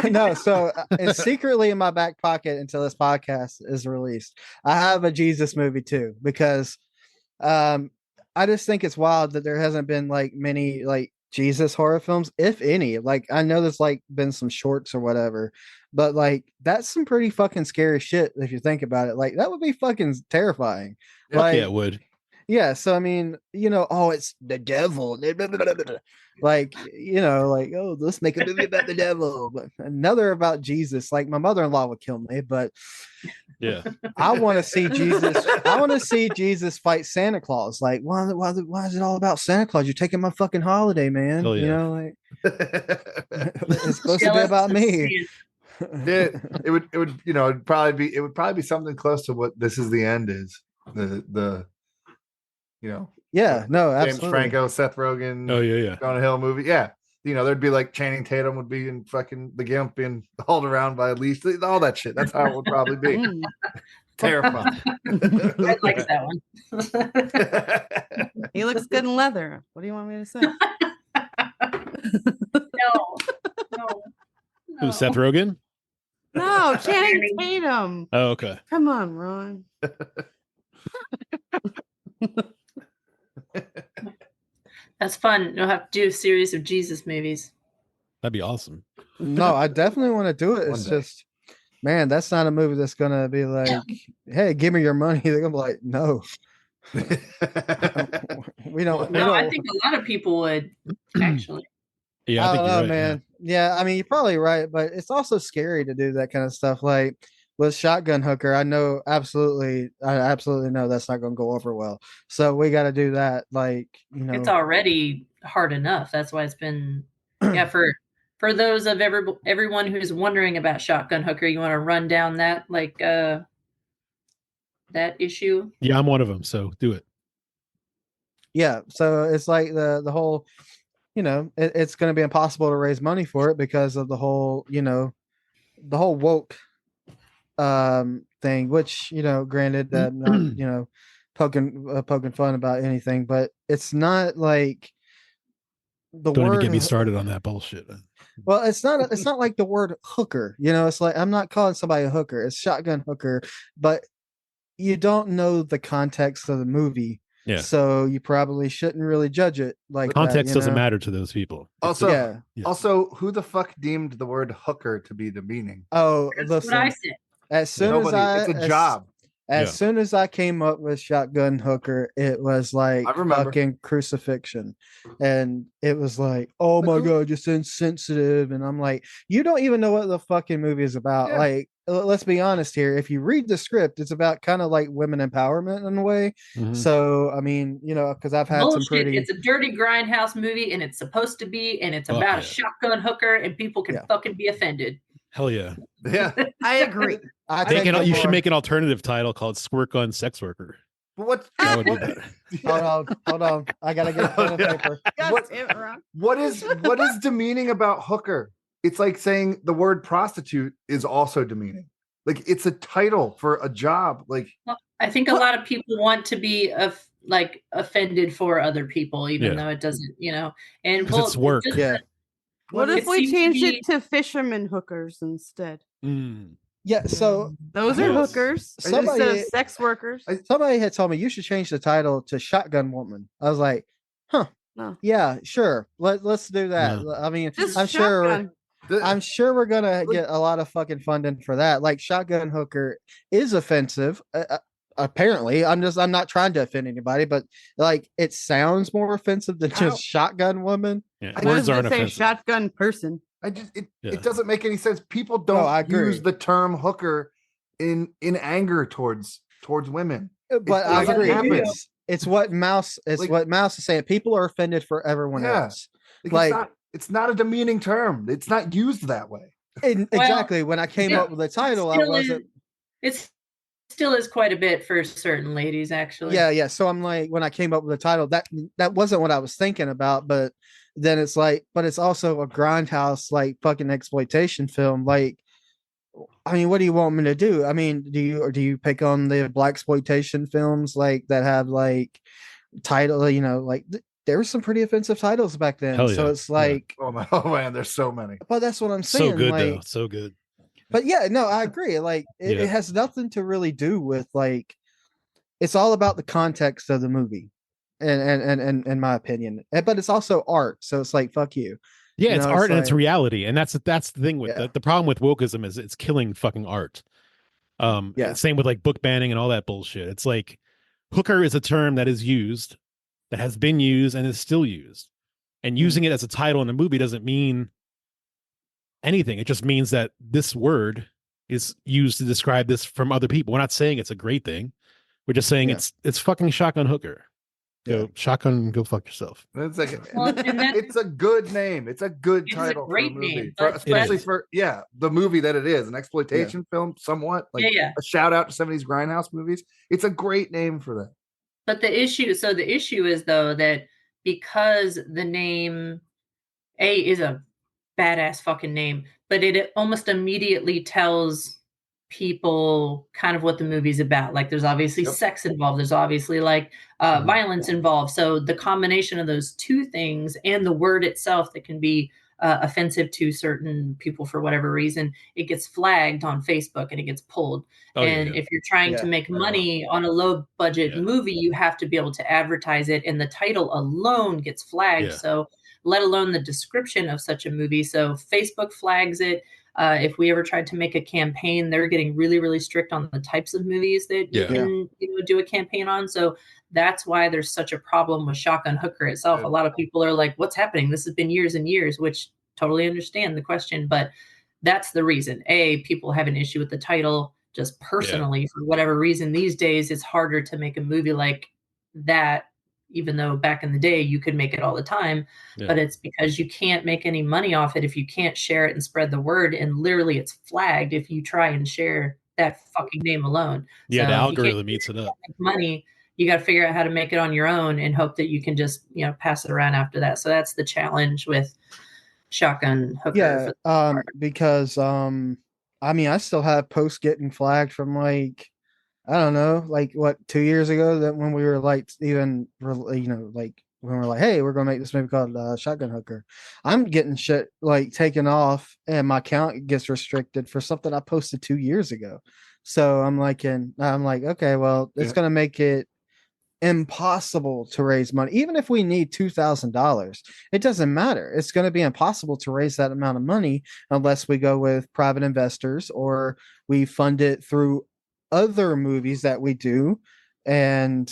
no. So it's secretly in my back pocket until this podcast is released. I have a Jesus movie too, because I just think it's wild that there hasn't been like many like Jesus horror films, if any. Like, I know there's like been some shorts or whatever, but like that's some pretty fucking scary shit if you think about it. Like, that would be fucking terrifying.
Like, yeah, it would.
Yeah, so I mean, oh, it's the devil. Like, like, oh, let's make a movie about the devil. But another about Jesus. Like, my mother-in-law would kill me, but
Yeah.
I want to see Jesus. I want to see Jesus fight Santa Claus. Like, why is it all about Santa Claus? You're taking my fucking holiday, man.
Hell yeah.
Like it's supposed to be about me.
It would it'd probably be something close to what This Is the End is. The
Yeah, no,
James
absolutely.
Franco, Seth Rogen,
Oh yeah.
Jonah Hill movie. Yeah. There'd be like Channing Tatum would be in fucking The Gimp being hauled around by Elise, all that shit. That's how it would probably be.
Mm.
Terrifying.
I like that one.
He looks good in leather. What do you want me to say?
No.
Who, Seth Rogen?
No, Channing Tatum.
Oh, okay.
Come on, Ron.
That's fun. You'll have to do a series of Jesus movies.
That'd be awesome.
No, I definitely want to do it. It's just, man, that's not a movie that's gonna be like, hey, give me your money. They're gonna be like, no. we don't.
No, I think a lot of people would actually.
Yeah, I think
don't
you're
know,
right,
man. Yeah, I mean, you're probably right, but it's also scary to do that kind of stuff. Like with Shotgun Hooker, I absolutely know that's not going to go over well. So we got to do that. Like,
it's already hard enough. That's why it's been, for those of everyone who's wondering about Shotgun Hooker, you want to run down that that issue?
Yeah, I'm one of them. So do it.
Yeah. So it's like the whole, it's going to be impossible to raise money for it because of the whole, the whole woke thing, which, granted that not, poking fun about anything, but it's not like the
Don't
word.
even get me started on that bullshit.
Well, it's not like the word hooker, it's like, I'm not calling somebody a hooker. It's Shotgun Hooker, but you don't know the context of the movie.
Yeah.
So you probably shouldn't really judge it like
context
that,
doesn't matter to those people.
Also, who the fuck deemed the word hooker to be demeaning?
Oh,
That's
listen.
what I said.
As soon
it's a job.
As soon as I came up with Shotgun Hooker, it was like
I remember.
fucking crucifixion. And it was like, oh my God, you're insensitive. And I'm like, you don't even know what the fucking movie is about.
Yeah.
Like, let's be honest here. If you read the script, it's about kind of like women empowerment in a way.
Mhm.
So, I mean, because I've had
Bullshit.
some pretty.
It's a dirty grindhouse movie, and it's supposed to be, and it's
Fuck
about
yeah.
a shotgun hooker, and people can fucking be offended.
Hell yeah.
Yeah.
I agree.
You should make an alternative title called Squirt Gun Sex Worker.
But what's
That would be better.
Hold on. I gotta get a pen and paper.
God damn it, Ron.
what is demeaning about hooker? It's like saying the word prostitute is also demeaning. Like, it's a title for a job. Like,
I think a lot of people want to be offended for other people, even though it doesn't, and
Because it's work.
What if
It
we
seems to
change
be-
it to fisherman hookers instead?
Mm.
Yeah, so
Those are
Yes.
hookers
Somebody-
instead of sex workers.
somebody had told me you should change the title to Shotgun Woman. I was like,
No.
yeah, sure. Let's do that.
No.
I mean,
Just
I'm sure
shotgun.
I'm sure we're gonna get a lot of fucking funding for that. Like Shotgun Hooker is offensive. Apparently, I'm not trying to offend anybody, but like it sounds more offensive than just Shotgun Woman.
Yeah.
What
Words
does
aren't
it say?
offensive.
Shotgun person.
it doesn't make any sense. People don't
I agree.
use the term hooker in anger towards women.
But I
doesn't
agree.
happen.
It's what Mouse. It's
Like-
what Mouse is saying. People are offended for everyone
Yeah.
else.
Like,
Like-
it's not a demeaning term. It's not used that way.
Exactly. When I came up with the title, I wasn't.
It still is quite a bit for certain ladies, actually.
Yeah. So I'm like, when I came up with the title, that wasn't what I was thinking about. But then it's like, but it's also a grindhouse, like fucking exploitation film. Like, I mean, what do you want me to do? I mean, do you pick on the black exploitation films like that have like title? Like there were some pretty offensive titles back then.
Hell
So
yeah.
it's like,
Oh man, there's so many.
but that's what I'm saying.
So good
like,
though. So good.
But yeah, no, I agree. Like
Yeah.
it has nothing to really do with like it's all about the context of the movie. And in my opinion. But it's also art. So it's like fuck you.
Yeah,
You
it's
know,
art
it's
and it's
like-
reality, and that's the thing with
Yeah.
the problem with wokeism is it's killing fucking art.
Yeah.
Same with like book banning and all that bullshit. It's like hooker is a term that is used, that has been used and is still used. And using it as a title in a movie doesn't mean anything. It just means that this word is used to describe this from other people. We're not saying it's a great thing. We're just saying it's fucking shotgun hooker. Go shotgun, go fuck yourself.
It's like
Well, and that-
it's a good name. It's a good
It's a
title
great
for a movie.
name,
For-
but-
especially
It is.
for the movie that it is, an exploitation film, somewhat like
Yeah.
a shout out to 70s grindhouse movies. It's a great name for that.
But the issue is though that because the name A is a badass fucking name, but it almost immediately tells people kind of what the movie's about. Like there's obviously sex involved, there's obviously like violence involved. So the combination of those two things and the word itself that can be offensive to certain people for whatever reason, it gets flagged on Facebook and it gets pulled. If you're trying to make money on a low budget movie, you have to be able to advertise it, and the title alone gets flagged. So let alone the description of such a movie. So Facebook flags it. If we ever tried to make a campaign, they're getting really, really strict on the types of movies that you can do a campaign on. So that's why there's such a problem with Shotgun Hooker itself. A lot of people are like, what's happening? This has been years and years, which totally understand the question, but that's the reason. People have an issue with the title just personally for whatever reason. These days, it's harder to make a movie like that, even though back in the day you could make it all the time, but it's because you can't make any money off it if you can't share it and spread the word. And literally it's flagged if you try and share that fucking name alone.
Yeah,
So
the
if you
algorithm
can't
eats it up.
make money, you got to figure out how to make it on your own and hope that you can just, pass it around after that. So that's the challenge with Shotgun Hooker.
Because I mean, I still have posts getting flagged from like, I don't know, like what, 2 years ago, that when we were like even like when we're like, hey, we're gonna make this movie called Shotgun Hooker, I'm getting shit like taken off and my account gets restricted for something I posted 2 years ago. So I'm like, okay, well, it's gonna make it impossible to raise money. Even if we need $2,000, it doesn't matter. It's going to be impossible to raise that amount of money unless we go with private investors or we fund it through other movies that we do. And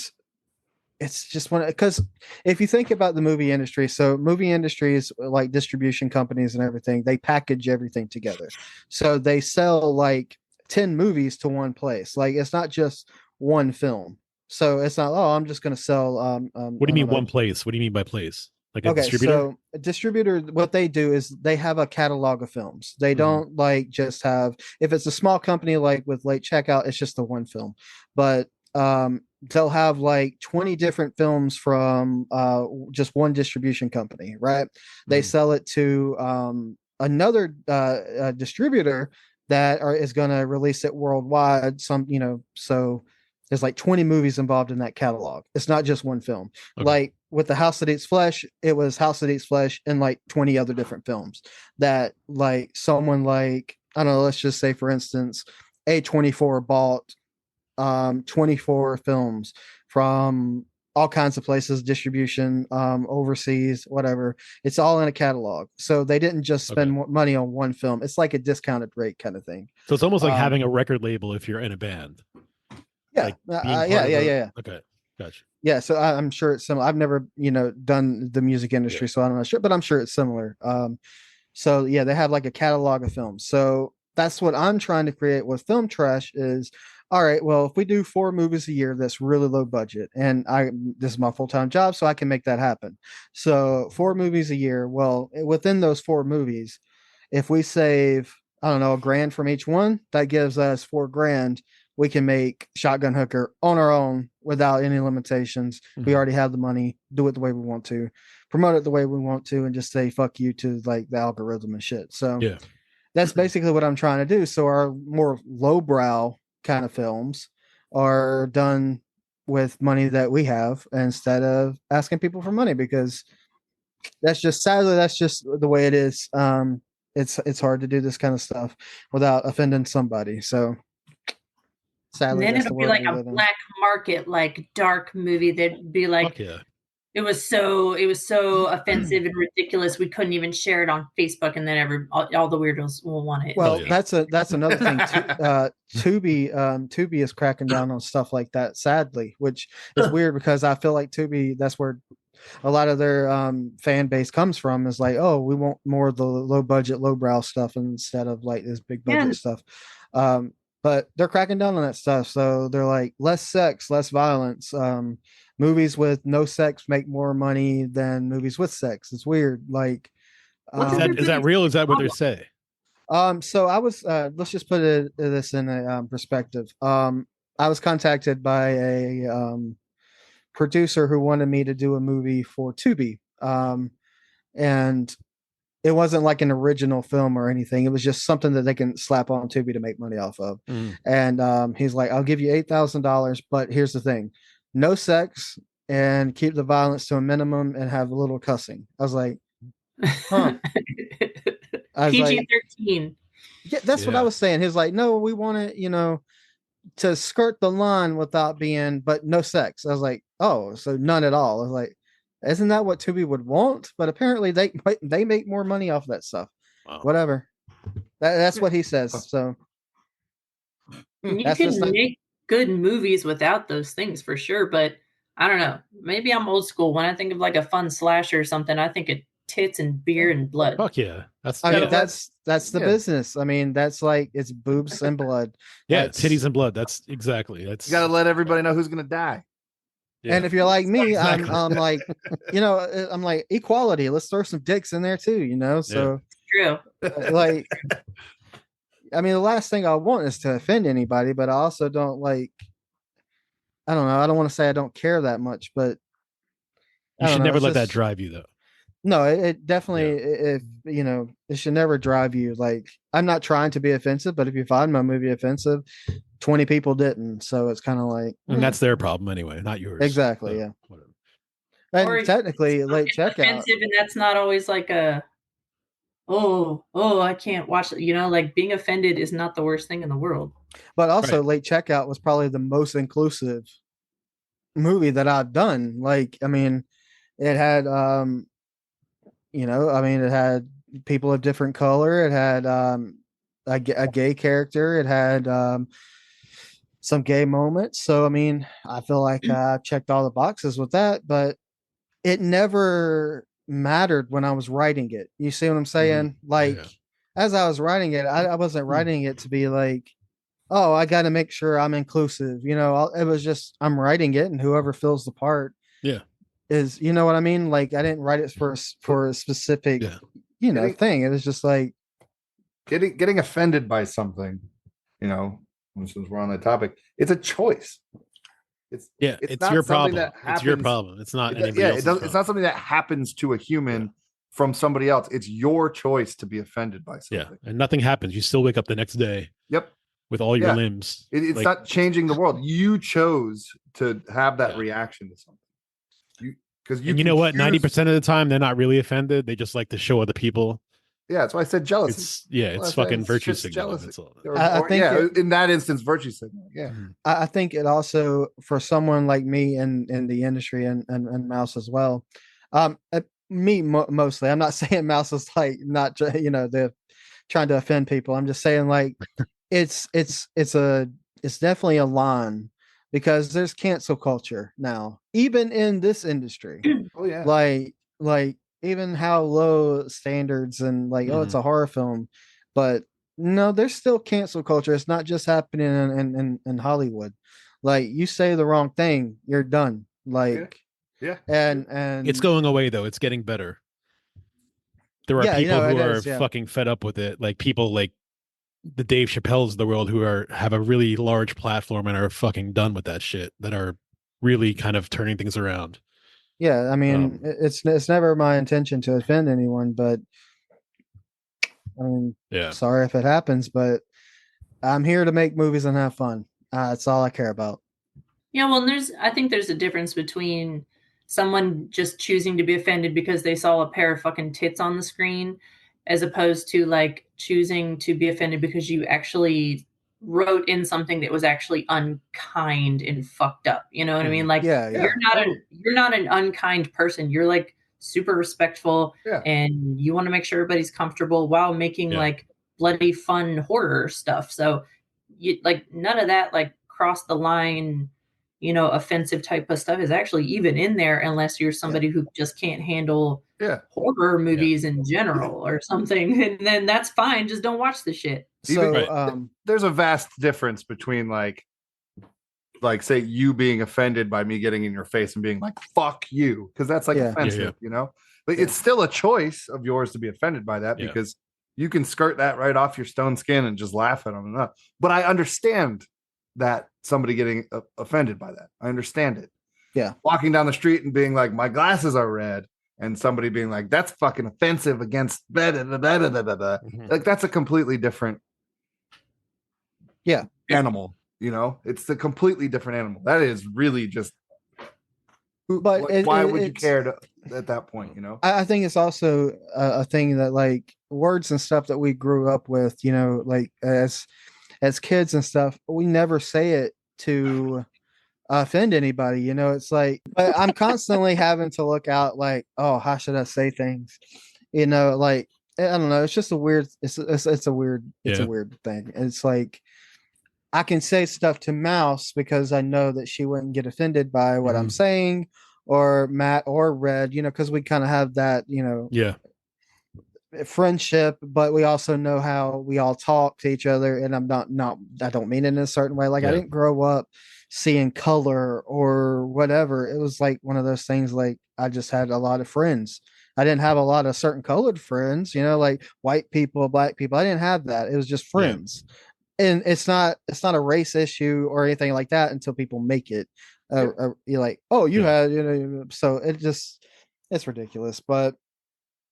it's just because if you think about the movie industry, so movie industries like distribution companies and everything, they package everything together. So they sell like 10 movies to one place. Like it's not just one film. So it's not, I'm just going to sell.
What do you mean one place? What do you mean by place? Like a distributor?
So a distributor, what they do is they have a catalog of films. They don't like just have, if it's a small company like with Late Checkout, it's just the one film. But they'll have like 20 different films from just one distribution company, right? They sell it to another distributor that is going to release it worldwide. So there's like 20 movies involved in that catalog. It's not just one film. Okay. Like with The House That Eats Flesh, it was House That Eats Flesh and like 20 other different films that like someone like, I don't know, let's just say for instance, A24 bought 24 films from all kinds of places, distribution, overseas, whatever. It's all in a catalog. So they didn't just spend money on one film. It's like a discounted rate kind of thing.
So it's almost like having a record label if you're in a band.
Yeah.
Like
yeah.
Okay. Gotcha.
Yeah. So I'm sure it's similar. I've never, done the music industry, so I'm not sure, but I'm sure it's similar. So yeah, they have like a catalog of films. So that's what I'm trying to create with Film Trash is, all right, well, if we do 4 movies a year, that's really low budget. And this is my full-time job, so I can make that happen. So 4 movies a year. Well, within those 4 movies, if we save, I don't know, $1,000 from each one, that gives us $4,000. We can make Shotgun Hooker on our own without any limitations. We already have the money, do it the way we want to, promote it the way we want to, and just say fuck you to like the algorithm and shit. So that's basically what I'm trying to do. So our more lowbrow kind of films are done with money that we have instead of asking people for money, because that's just, sadly, that's just the way it is. It's hard to do this kind of stuff without offending somebody. So sadly,
and then it'll be like a black market, like dark movie that'd be like It was so offensive and ridiculous. We couldn't even share it on Facebook, and then all the weirdos will want it.
Well, that's another thing. Tubi is cracking down on stuff like that, sadly, which is weird because I feel like Tubi, that's where a lot of their fan base comes from. Is like, oh, we want more of the low budget, low brow stuff instead of like this big budget stuff. But they're cracking down on that stuff. So they're like less sex, less violence. Movies with no sex make more money than movies with sex. It's weird. Like,
is that real? Is that what they say?
So I was let's just put this in a perspective. I was contacted by a producer who wanted me to do a movie for Tubi, and it wasn't like an original film or anything. It was just something that they can slap on Tubi to make money off of. And he's like, "I'll give you $8,000, but here's the thing: no sex and keep the violence to a minimum and have a little cussing." I was like, huh.
PG-13.
Yeah, that's what I was saying. He's like, "No, we want it, to skirt the line without being, but no sex." I was like, "Oh, so none at all." I was like, "Isn't that what Tubi would want?" But apparently they make more money off that stuff. Wow. Whatever. That's what he says. So
you can make good movies without those things for sure, but I don't know. Maybe I'm old school. When I think of like a fun slasher or something, I think of tits and beer and blood.
Fuck yeah.
That's the business. I mean, that's like, it's boobs and blood.
Yeah, titties and blood. That's exactly. You
got to let everybody know who's going to die.
Yeah. And if you're like me, exactly. I'm like, I'm like equality. Let's throw some dicks in there too, So
true.
Like, I mean, the last thing I want is to offend anybody, but I also don't like. I don't know. I don't want to say I don't care that much, but
you should never let that drive you, though.
No, it definitely. If it should never drive you. Like, I'm not trying to be offensive, but if you find my movie offensive, 20 people didn't, so it's kind of like,
and that's their problem anyway, not yours.
Exactly. So, yeah. Whatever. And or technically, late checkout.
Offensive, and that's not always like a. Oh, I can't watch it. Like being offended is not the worst thing in the world.
But also, Late Checkout was probably the most inclusive movie that I've done. Like, I mean, it had, it had people of different color. It had a gay character. It had some gay moments. So, I mean, I feel like I checked all the boxes with that, but it never mattered when I was writing it. You see what I'm saying? Mm-hmm. Like, as I was writing it, I wasn't writing it to be like, oh, I got to make sure I'm inclusive. It was just, I'm writing it, and whoever fills the part is, you know what I mean? Like, I didn't write it for a specific, thing. It was just like
getting offended by something, since we're on that topic, it's a choice. It's
your problem. It's your problem. It's not anybody else's problem.
It's not something that happens to a human from somebody else. It's your choice to be offended by something.
Yeah, and nothing happens. You still wake up the next day.
Yep.
With all your limbs.
It's not changing the world. You chose to have that reaction to something. Because you
know what? 90% of the time, they're not really offended. They just like to show other people.
Yeah, that's why I said jealousy.
It's fucking virtue signaling.
I think
in that instance, virtue signaling. Yeah,
I think it also, for someone like me in the industry and Mouse as well. Mostly. I'm not saying Mouse is like not they're trying to offend people. I'm just saying like it's definitely a line, because there's cancel culture now, even in this industry.
Oh yeah,
like even how low standards and like, oh, it's a horror film, but no, there's still cancel culture. It's not just happening in Hollywood. Like, you say the wrong thing, you're done. Like, and
it's going away though. It's getting better. There are people who are fucking fed up with it. Like people like the Dave Chappelle's of the world who have a really large platform and are fucking done with that shit, that are really kind of turning things around.
Yeah, I mean, it's never my intention to offend anyone, but I mean, sorry if it happens, but I'm here to make movies and have fun. That's all I care about.
Yeah, well, I think there's a difference between someone just choosing to be offended because they saw a pair of fucking tits on the screen, as opposed to like choosing to be offended because you actually wrote in something that was actually unkind and fucked up. You know what I mean? Like you're not an unkind person. You're like super respectful and you want to make sure everybody's comfortable while making like bloody fun horror stuff. So you like none of that like cross the line, you know, offensive type of stuff is actually even in there unless you're somebody who just can't handle horror movies in general or something. And then that's fine. Just don't watch the shit.
So there's a vast difference between like say you being offended by me getting in your face and being like, fuck you. Cause that's like offensive, you know, but it's still a choice of yours to be offended by that because you can skirt that right off your stone skin and just laugh at them. But I understand that somebody getting offended by that. I understand it.
Yeah.
Walking down the street and being like, my glasses are red. And somebody being like, that's fucking offensive against like that's a completely different animal, you know, it's a completely different animal. That is really just why would you care at that point, you know?
I think it's also a thing that like words and stuff that we grew up with, you know, like as kids and stuff, we never say it to offend anybody, you know. It's like, but I'm constantly having to look out like, oh, how should I say things, you know, like I don't know, it's just a weird it's a weird thing. It's like I can say stuff to Mouse because I know that she wouldn't get offended by what I'm saying, or Matt or Red, you know, because we kind of have that, you know, friendship, but we also know how we all talk to each other. And I'm not I don't mean it in a certain way. Like I didn't grow up seeing color or whatever. It was like one of those things, like I just had a lot of friends. I didn't have a lot of certain colored friends, you know, like white people, black people. I didn't have that. It was just friends. And it's not a race issue or anything like that until people make it. You're like, oh, you had, you know, so it's ridiculous. But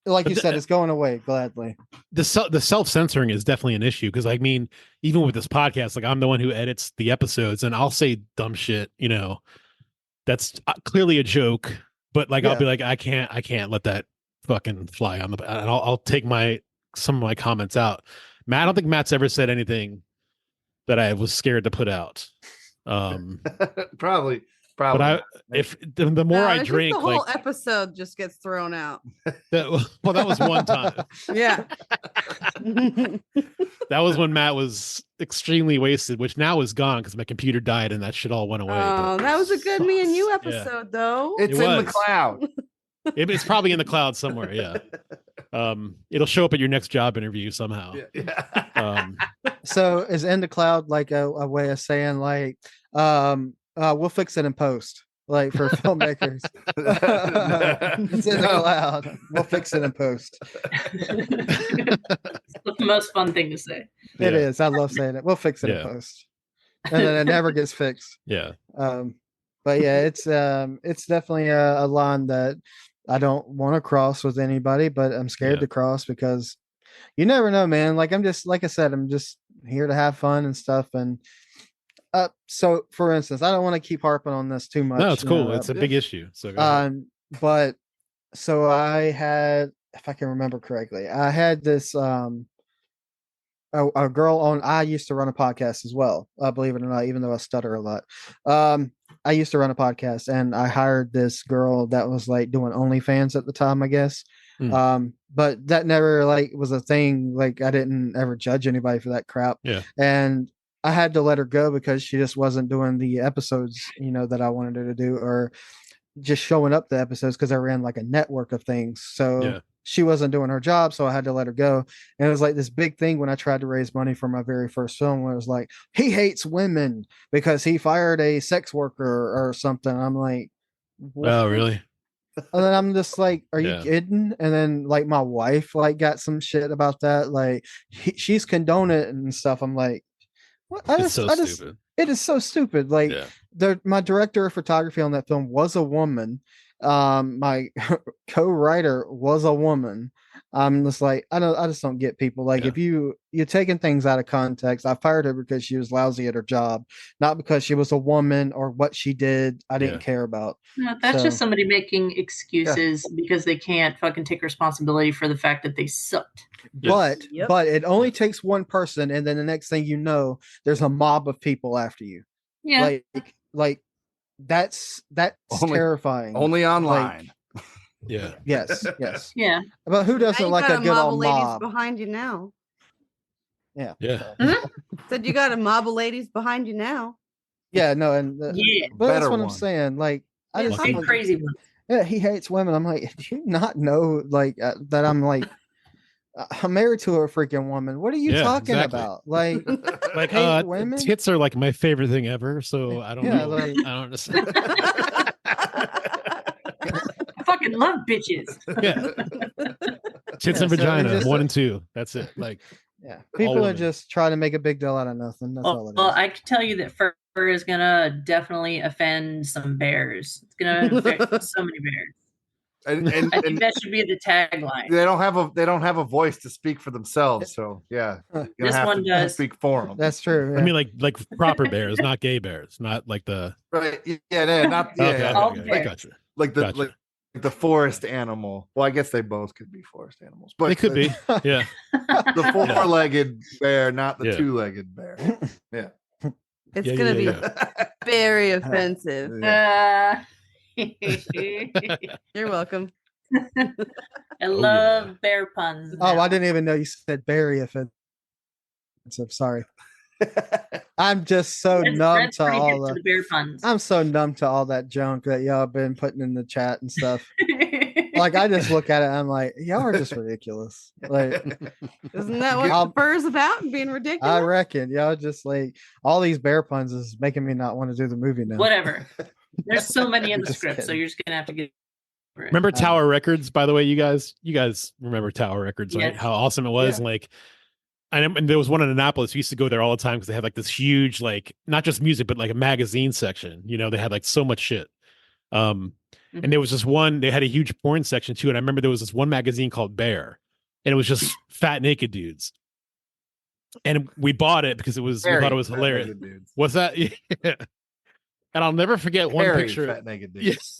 like you said, it's going away gladly.
The self-censoring is definitely an issue because I mean, even with this podcast, like I'm the one who edits the episodes, and I'll say dumb shit, you know, that's clearly a joke, but like I'll be like, I can't let that fucking fly on the. And I'll take some of my comments out. Matt, I don't think Matt's ever said anything that I was scared to put out.
Probably.
But if the more I drink,
the whole episode just gets thrown out.
That was one time.
Yeah.
That was when Matt was extremely wasted, which now is gone because my computer died and that shit all went away.
Oh, that was a good me and you episode, though.
It's in the cloud.
It's probably in the cloud somewhere. Yeah. It'll show up at your next job interview somehow.
So is in the cloud like a way of saying like, we'll fix it in post, like for filmmakers. It's in the cloud. We'll fix it in post.
It's the most fun thing to say.
It is. I love saying it. We'll fix it in post. And then it never gets fixed.
Yeah.
But yeah, it's definitely a line that I don't want to cross with anybody, but I'm scared to cross because you never know, man. Like like I said, I'm just here to have fun and stuff. And so for instance, I don't want to keep harping on this too much.
No, it's cool. It's a big issue. So
but so I had, if I can remember correctly, I had this a girl on. I used to run a podcast as well, believe it or not, even though I stutter a lot. I used to run a podcast, and I hired this girl that was like doing OnlyFans at the time, I guess. But that never like was a thing. Like I didn't ever judge anybody for that crap.
Yeah.
And I had to let her go because she just wasn't doing the episodes, you know, that I wanted her to do, or just showing up the episodes because I ran like a network of things. So she wasn't doing her job, so I had to let her go. And it was like this big thing when I tried to raise money for my very first film, where it was like, he hates women because he fired a sex worker or something. I'm like, what?
Oh, really?
And then I'm just like, are you kidding? And then like my wife like got some shit about that. Like she's condoning it and stuff. I'm like, what? Stupid. It is so stupid. Like my director of photography on that film was a woman. My co-writer was a woman. I'm just like, I just don't get people. Like if you're taking things out of context. I fired her because she was lousy at her job, not because she was a woman or what she did. I didn't care about.
No, that's just somebody making excuses because they can't fucking take responsibility for the fact that they sucked.
But
Yep.
but it only takes one person, and then the next thing you know, there's a mob of people after you.
Yeah.
Like that's
Only-
terrifying.
Only online.
Yeah.
Yes, yes.
Yeah.
But who
Now
doesn't
you
like
got
a good
mob of
old
ladies
mob?
behind you now.
Yeah.
Said you got a mob of ladies behind you now.
Yeah, no, and
Yeah.
but that's
Better
what I'm
one.
saying. Like, I
Yeah,
just
Lucky.
big crazy one.
yeah, he hates women. I'm like, do you not know like that? I'm like, I'm married to a freaking woman. What are you
Yeah,
talking
exactly.
about? Like,
Like
hate women?
tits are like my favorite thing ever. So I don't
Yeah,
know.
like-
I don't understand.
I fucking love bitches.
Yeah. Tits
Yeah,
and
so it
vagina,
just-
1 and 2. That's it. Like
yeah, people are
women.
just trying to make a big deal out of nothing. That's all it is.
Well, I can tell you that fur is gonna definitely offend some bears. It's gonna affect so many bears.
And,
I think that should be the tagline.
they don't have a voice to speak for themselves. So yeah, you're gonna
This
have
one
to
does.
speak for them.
That's true.
I mean like proper bears, not gay bears, not like the
Right? Yeah, not yeah,
okay,
yeah.
All
okay,
bears.
I gotcha.
like the
Gotcha.
like the forest animal. Well, I guess they both could be forest animals, but
They could be. Yeah.
the four-legged bear, not the
Yeah.
two-legged bear.
It's
Yeah,
gonna
yeah,
be
yeah.
very offensive.
Yeah.
You're welcome.
I love bear puns.
Oh,
now.
I didn't even know you said very offensive. Sorry. I'm just so
Red's-
numb
Red's
to
pretty
all
hip to
the.
the bear puns.
I'm so numb to all that junk that y'all been putting in the chat and stuff. Like I just look at it, I'm like, y'all are just ridiculous. Like
Isn't that what
I'll-
the fur is about? Being ridiculous.
I reckon y'all just like all these bear puns is making me not want to do the movie now.
Whatever. There's so many in the
Just
script, so
kidding.
you're just gonna have to get. over it.
Remember Tower Records, by the way, you guys remember Tower Records, right?
Yes.
How awesome it was.
Yeah.
And like, and there was one in Annapolis. We used to go there all the time because they had like this huge, like not just music, but like a magazine section. You know, they had like so much shit. And there was this one, they had a huge porn section too. And I remember there was this one magazine called Bear, and it was just fat naked dudes. And we bought it because we thought it was hilarious. What's that? Yeah. And I'll never forget one picture.
Fat naked dude.
Yes.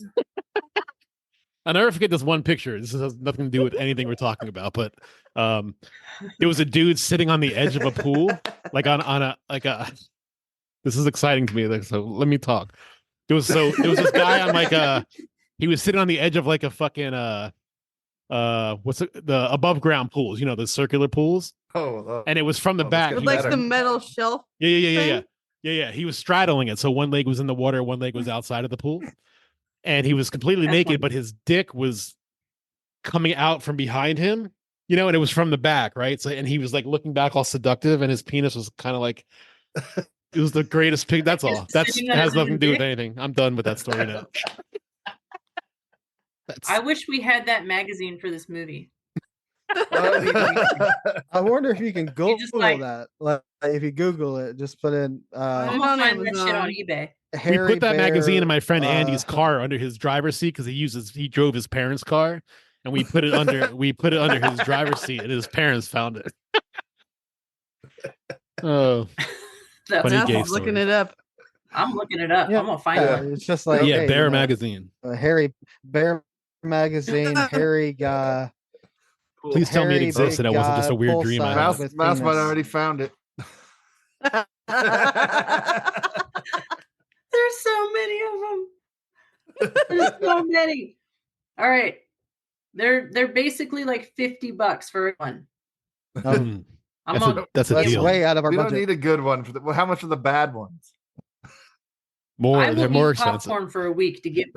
I'll never forget this one picture. This has nothing to do with anything we're talking about, but there was a dude sitting on the edge of a pool, like on a this is exciting to me. Like, so let me talk. There was this guy on like he was sitting on the edge of like a fucking what's the above ground pools, you know, the circular pools. And it was from the
Oh,
back.
that's
With
He
like
was-
the metal shelf.
yeah.
thing?
He was straddling it. So one leg was in the water, one leg was outside of the pool. And he was completely
That's
naked,
funny.
but his dick was coming out from behind him, you know, and it was from the back, right? So, and he was like looking back all seductive, and his penis was kind of like, it was the greatest pig. That's all.
Just
That's
sitting on
has
his
nothing to do with
dick?
anything. I'm done with that story now. That's,
I wish we had that magazine for this movie.
I wonder if you can Google
just, like-
that. Like if you Google it, just put in
I'm
on
gonna find that shit
Amazon.
on eBay.
we
Harry
put that magazine in my friend
Bear,
Andy's car under his driver's seat because he drove his parents' car, and we put it under his driver's seat, and his parents found it. Oh,
That's
Funny
Now
gay
I'm looking
story.
it up.
I'm looking it up.
Yeah,
I'm gonna find
yeah,
it.
it's just like
yeah,
hey,
Bear
you know,
magazine.
Harry Bear magazine, Harry guy.
Please tell me it
Harry
exists and it
big
wasn't just a
guy,
weird
full
dream I
size
had.
Mouse,
with
Mouse might
penis.
already found it.
There's so many of them. There's so many. All right. They're basically like $50 for one.
Mm,
I'm
That's
on
a, that's a
That's
deal.
way out of our
We don't
budget.
need a good one. Well, how much are the bad ones?
More,
I
they're
will
more
eat
expensive.
popcorn for a week to get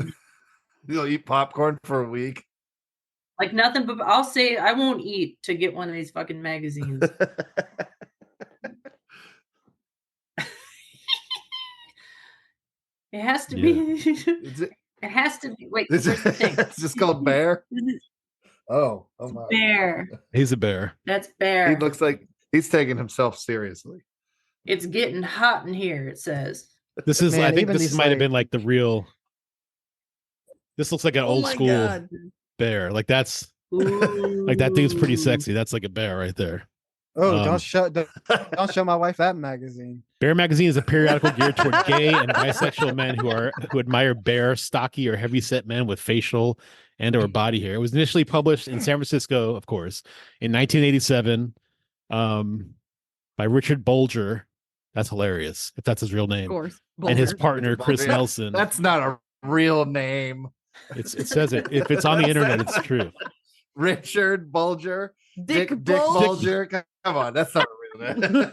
You'll eat popcorn for a week.
like nothing but I'll say I won't eat to get one of these fucking magazines. It has to be
Is it?
it has to be wait,
Is
here's the thing.
it's just called Bear.
This is
Oh my!
bear.
He's a bear.
That's
He
bear.
looks like he's taking himself seriously.
It's getting hot in here, it says.
This is, I
Man,
think
even
this
these,
might have
like-
been like the real. This looks like an
Oh
old
my
school
God.
bear. Like that's like that dude's pretty
Ooh.
sexy. That's like a bear right there.
Oh,
Um,
don't show my wife that magazine.
Bear magazine is a periodical geared toward gay and bisexual men who admire bare, stocky, or heavy-set men with facial and or body hair. It was initially published in San Francisco, of course, in 1987 by Richard Bolger. That's hilarious, if that's his real
Of
name.
course.
And his
Bulger.
partner, Chris
Bolger.
Nelson.
That's not a real name.
It says it. If it's on the internet, it's true.
Richard Bulger.
Dick
Dick
Bulger.
Bulger. Come on, that's not a real name.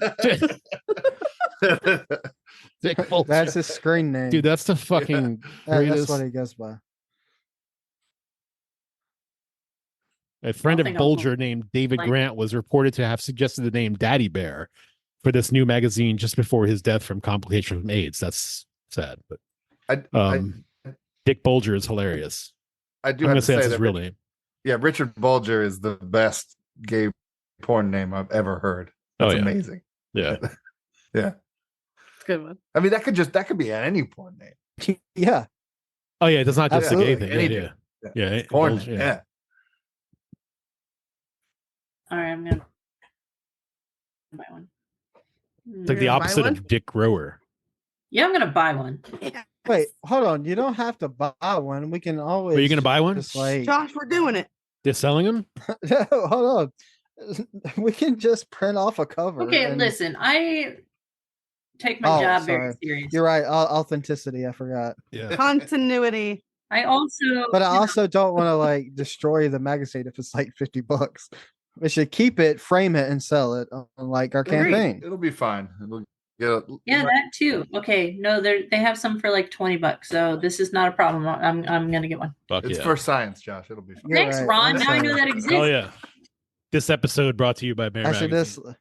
Dick Bolger.
That's his screen name.
Dude, that's the fucking
That's
greatest.
what he goes by.
A friend of
Something I'll
Bolger named David
like-
Grant was reported to have suggested the name Daddy Bear for this new magazine just before his death from complications from AIDS. That's sad, but Dick Bolger is hilarious.
I do
I'm
have
gonna
to
say
say
that's his
that
real name.
yeah, Richard Bulger is the best gay porn name I've ever heard.
Oh,
That's
yeah.
amazing.
Yeah.
Yeah.
It's a good one.
I mean, that could be any porn name.
Yeah.
Oh yeah, it's not just a gay
Absolutely.
thing.
Anything.
Yeah.
Porn
Bolger,
name. Yeah.
All right, I'm gonna buy one.
It's like the
You're gonna buy
opposite
one?
of Dick Grower.
Yeah, I'm gonna buy one.
Wait, hold on. You don't have to buy one. We can always.
Are you gonna buy one?
Just like,
Josh, we're doing it.
They're selling them?
hold on. We can just print off a cover.
Okay,
and-
listen, I take my
Oh,
job
sorry.
very serious.
You're right. Authenticity. I forgot.
Yeah.
Continuity.
I also,
But I also don't want to like destroy the magazine if it's like $50. We should keep it, frame it, and sell it on like our
Agreed.
campaign.
It'll be fine. It'll get a,
yeah, that too. Okay, no, they have some for like $20, so this is not a problem. I'm gonna get one.
Fuck
It's
yeah.
for science, Josh. It'll be fine.
You're
Thanks,
right.
Ron.
I'm
Now I know
sorry.
that exists.
Oh yeah. This episode brought to you by Bear
Actually,
Magazine.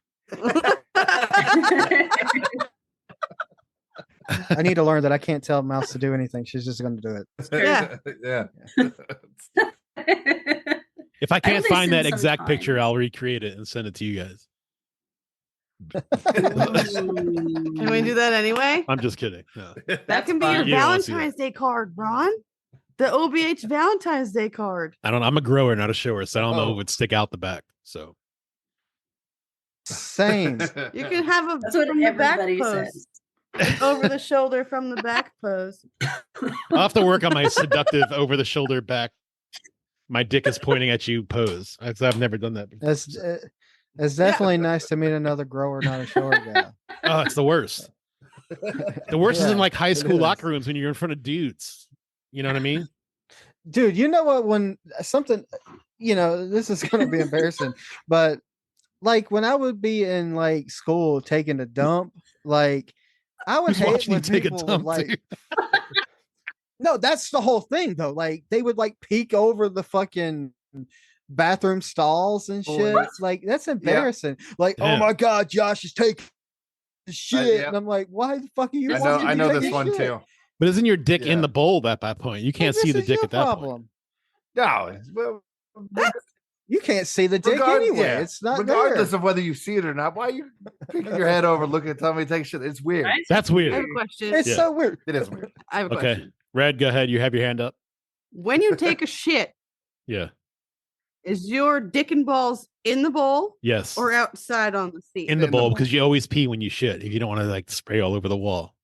I need to learn that I can't tell Mouse to do anything. She's just going to do it.
Yeah.
Yeah.
If I can't
only
find that
send
exact picture,
sometimes.
I'll recreate it and send it to you guys.
Can we do that anyway?
I'm just kidding. No.
That can be your
You don't wanna see
Valentine's Day card, Ron. The OBH Valentine's Day card.
I don't know. I'm a grower, not a shower, so I don't know
Oh.
what would stick out the back. So
Same.
You can have a
That's what
from the back
everybody
pose.
says.
Over the shoulder from the back pose.
I'll have to work on my seductive over the shoulder back. My dick is pointing at you pose. I've never done that before.
It's definitely nice to meet another grower, not a shower guy.
Oh, it's the worst. The worst is in
Yeah,
like high
it
school
is.
locker rooms when you're in front of dudes. You know what I mean?
Dude, you know what? When something, this is going to be embarrassing, but like when I would be in like school taking a dump, like I would
Who's
hate
watching you
when
take a
people would,
dump,
like.
dude?
No, that's the whole thing though. Like they would like peek over the fucking bathroom stalls and shit.
What?
Like that's embarrassing. Like,
Damn.
oh my god, Josh is taking shit,
yeah.
and I'm like, why the fuck are you?
I know.
watching
I
me
know
take
this
a
one
shit?
too.
But isn't your dick
Yeah.
in the bowl at that point? You can't
Well,
see
this
the
is
dick
your
at that point.
problem.
No. it's- well,
You can't see the dick
regard-
anyway.
yeah,
It's not
regardless
there.
of whether you see it or not. Why are you picking your head over, looking at somebody take shit? It's weird.
Right?
That's
I have
weird.
a question.
It's
Yeah.
so weird.
It is weird.
I have a
Okay.
question.
Red, go ahead. You have your hand up.
When you take a shit,
Yeah.
is your dick and balls in the bowl
Yes.
or outside on the seat?
in the
in the
bowl
bowl.
because you always pee when you shit if you don't want to like spray all over the wall.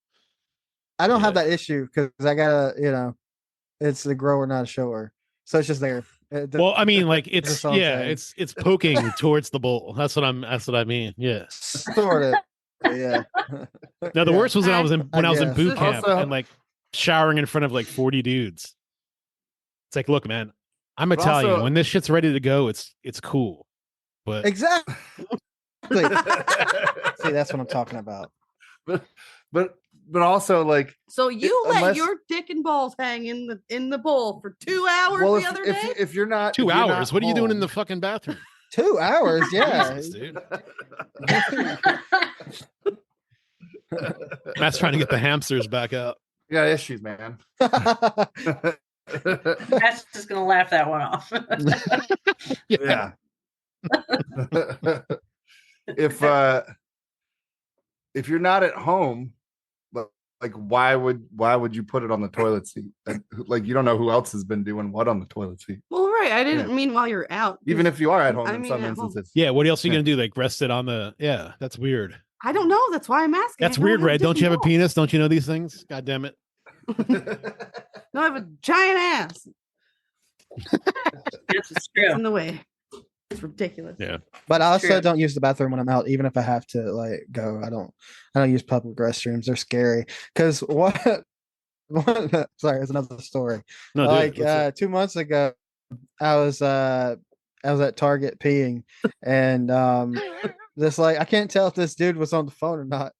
I don't have
Yeah.
that issue because I gotta, it's the grower, not a shower. So it's just there.
Well, I mean, like it's
That's all I'm saying.
it's poking towards the bowl. That's what I mean. Yeah.
sort of. Yeah.
Now the
Yeah.
worst was when I was in
guess.
boot camp
Also-
and like showering in front of like 40 dudes. It's like, look, man, I'm
But
Italian.
also-
When this shit's ready to go, it's cool. But
Exactly. See, that's what I'm talking about.
but also like
So you let
unless-
your dick and balls hang in the bowl for 2 hours
well
the
if,
other
if,
day?
if you're not
2
if you're not
hours. What are you doing in the
home-
fucking bathroom?
2 hours, yeah.
Jesus, dude. Matt's trying to get the hamsters back out.
You got issues, man.
That's just gonna laugh that one off.
Yeah. If you're not at home, like why would you put it on the toilet seat? Like you don't know who else has been doing what on the toilet seat.
Well, right. I didn't mean while you're out.
Even if you are at home
I
in
mean,
some
at home.
instances.
Yeah, what else are you
Yeah.
gonna do? Like rest it on the that's weird.
I don't know. That's why I'm asking.
That's
I don't
weird,
have
Red.
dick
Don't you have
and
a penis? Don't you know these things? God damn it.
balls. No, I have a giant ass.
This is
It's
true.
in the way. It's ridiculous.
Yeah.
But I also
True.
don't use the bathroom when I'm out, even if I have to like go. I don't use public restrooms. They're scary. Because what? Sorry, it's another story.
No, dude,
Like 2 months ago, I was at Target peeing, and this like I can't tell if this dude was on the phone or not,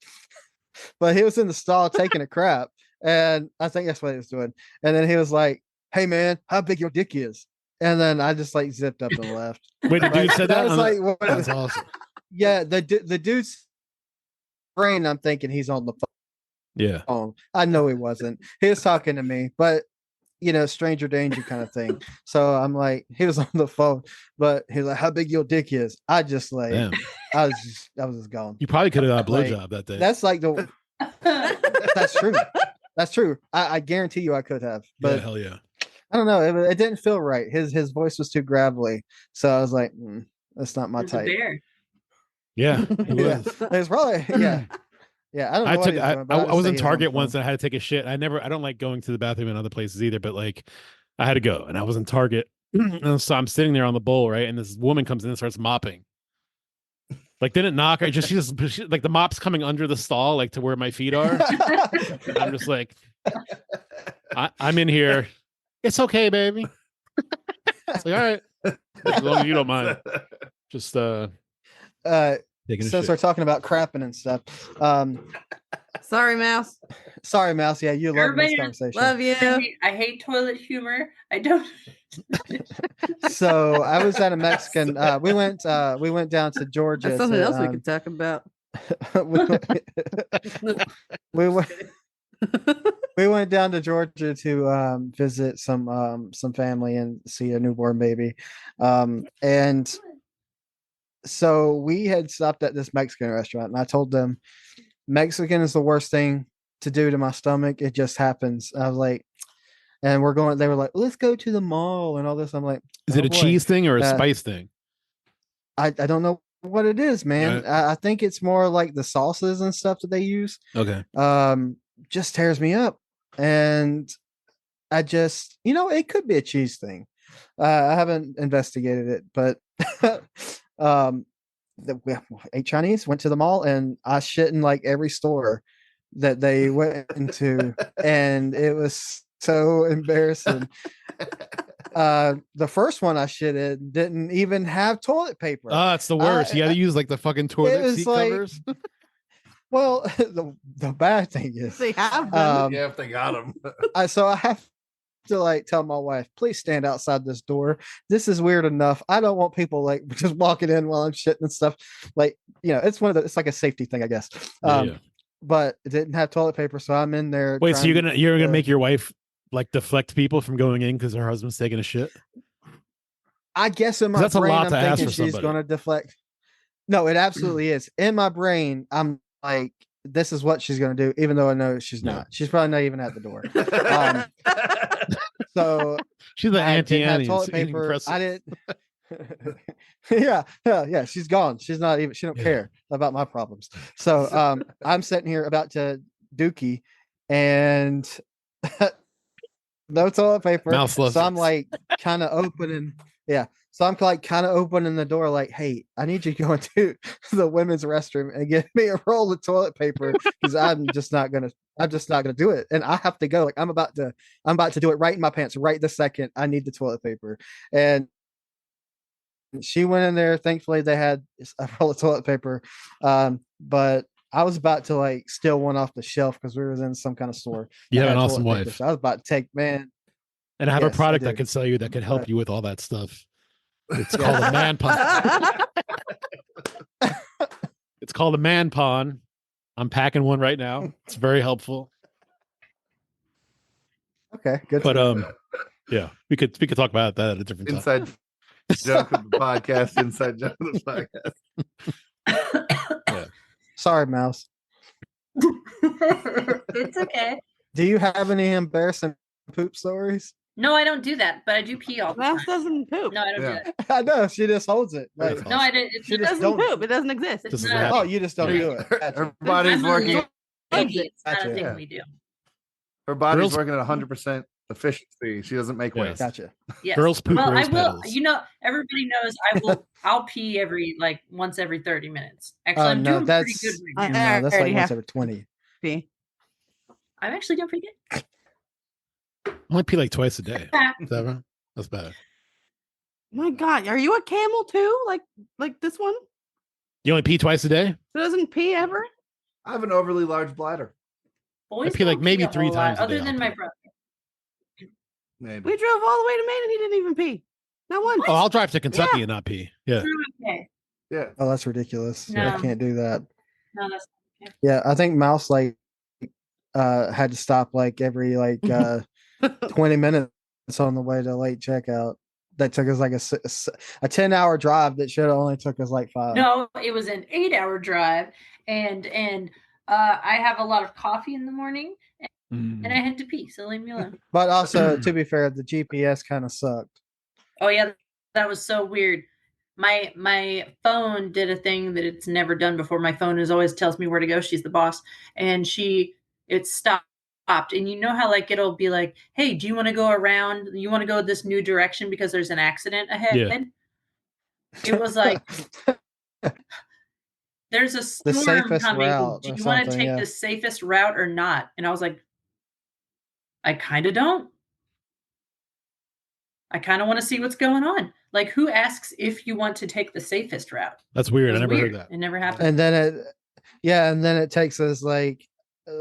but he was in the stall taking a crap, and I think that's what he was doing. And then he was like, "Hey man, how big your dick is?" And then I just like zipped up and left.
Wait, the dude
Like,
said that?
was
on the-
like, what-
That's awesome.
yeah, the dude's brain. I'm thinking he's on the
Yeah.
phone. I know he wasn't. He was talking to me, but stranger danger kind of thing. So I'm like, he was on the phone, but he's like, "How big your dick is?" I just like,
Damn.
I was just gone.
You probably could have got a
Like,
blowjob that day.
That's like the. That's true. That's true. I guarantee you, I could have,
Yeah,
but
hell yeah.
I don't know. It didn't feel right. His voice was too gravelly, so I was like, that's not my
It's a
type.
bear.
Yeah. It
Yeah,
was.
it's probably yeah. Yeah, I don't know.
I
what
took
he was
I,
doing, but
I
just
was
say
in
he on the
Target
phone.
once and I had to take a shit. I don't like going to the bathroom in other places either, but like I had to go and I was in Target. And so I'm sitting there on the bowl, right? And this woman comes in and starts mopping. Like didn't knock. She like the mop's coming under the stall, like to where my feet are. And I'm just like, I'm in here. It's okay, baby. It's like, all right. As long as you don't mind. Just taking a
Since
shit.
we're talking about crapping and stuff,
Sorry, Mouse.
sorry, Mouse. Yeah, you love this
Everybody-
conversation.
Love you.
I hate toilet humor. I don't.
So I was at a Mexican. We went down to Georgia.
That's something
to,
else we could talk about.
we went we went down to Georgia to visit some family and see a newborn baby. And so we had stopped at this Mexican restaurant, and I told them Mexican is the worst thing to do to my stomach. It just happens. I was like, and we're going. They were like, "Let's go to the mall and all this." I'm like,
Is it
"Oh,
a
boy."
cheese thing or a
Uh,
spice thing?
I don't know what it is, man.
Right.
I think it's more like the sauces and stuff that they use.
Okay.
Just tears me up, and I just, it could be a cheese thing. I haven't investigated it, but we ate Chinese, went to the mall, and I shit in like every store that they went into, and it was so embarrassing. The first one I shit in didn't even have toilet paper.
Oh, it's the worst. You got to use like the fucking toilet
was
seat
like-
covers.
Well, the bad thing is,
They have them.
Yeah, if they got them.
so I have to like tell my wife, please stand outside this door. This is weird enough. I don't want people like just walking in while I'm shitting and stuff. Like, it's it's like a safety thing, I guess.
Yeah.
But it didn't have toilet paper, so I'm in there.
Wait, so you're
trying
gonna
to-
make your wife like deflect people from going in because her husband's taking a shit?
I guess in my
That's a
brain,
lot
I'm
to ask
thinking
for
she's
somebody.
gonna deflect. No, it absolutely is. In my brain, I'm like, this is what she's gonna do, even though I know she's
Yeah.
not. She's probably not even at the door. So
She's the
I
Auntie
didn't have
Annie.
toilet
It's
paper.
impressive.
I didn't. yeah. She's gone. She's not even. She don't
Yeah.
care about my problems. So I'm sitting here about to dookie, and no toilet paper.
Mouse loves
So I'm
it.
like kind of opening. Yeah. So I'm like kind of opening the door, like, "Hey, I need you to go into the women's restroom and get me a roll of toilet paper because I'm just not gonna do it, and I have to go. Like I'm about to do it right in my pants right this second. I need the toilet paper." And she went in there. Thankfully, they had a roll of toilet paper, but I was about to like steal one off the shelf because we was in some kind of store.
You
that
have an
had
awesome
toilet paper.
wife.
So I was about to take, man.
And I have a
Yes, I
product
do.
that could sell you that could help
Uh,
you with all that stuff. It's
Yeah.
called a man pawn. It's called a man pawn. I'm packing one right now. It's very helpful.
Okay, good.
But yeah, we could talk about that at a different time.
Inside joke of the podcast. Inside joke of the podcast.
Sorry, Mouse.
It's okay.
Do you have any embarrassing poop stories?
No, I don't do that, but I do pee all the
Mouse
time.
doesn't poop.
No, I don't
Yeah.
do that.
I know she just holds it. Like,
That's
No, I didn't. It's
She
It
just
doesn't
don't-
poop. It doesn't exist.
This is
not-
what
oh, you just don't
Yeah.
do it. Gotcha.
Her body's
I'm
working.
Maybe it's not a
Gotcha.
thing
Yeah.
we do.
Her body's
Girls-
working at 100% efficiency. She doesn't make
Yeah.
waste.
Gotcha.
Yes.
Girls poop
Well, I
rose
will.
petals.
You know, everybody knows I'll pee every once every 30 minutes. Actually, I'm
no,
doing pretty good right now.
No, that's
already
like once
have
every 20.
Pee.
I'm actually doing pretty good.
I only pee like twice a day. Is that right? That's bad.
My God, are you a camel too? Like this one?
You only pee twice a day?
Who doesn't pee ever?
I have an overly large bladder.
Boys
pee like
don't
maybe
a
3
whole lot,
times a
other
day, I'll
than my
pee.
brother.
Maybe.
We drove all the way to Maine and he didn't even pee. Not once.
Oh, I'll drive to Kentucky and not pee. Yeah.
Okay.
Yeah.
Oh, that's ridiculous.
No.
I can't do that.
No, that's
Yeah, I think Mouse had to stop every 20 minutes on the way to late checkout. That took us a 10-hour drive that should have only took us 5.
no. It was an 8-hour drive, and I have a lot of coffee in the morning, and I had to pee. So leave me alone.
But also, to be fair, the GPS kind of sucked.
Oh yeah, that was so weird. My phone did a thing that it's never done before. My phone always tells me where to go. She's the boss, and it stopped. And you know how it'll be like, hey, do you want to go around? You want to go this new direction because there's an accident ahead?
Yeah.
It was like there's a storm
safest
coming.
route
Do
or
you want to
something,
take
yeah.
the safest route or not? And I was like, I kind of don't. I kind of want to see what's going on. Like, who asks if you want to take the safest route?
That's weird.
It
I
was
never
weird.
heard that.
It never happened.
And then it takes us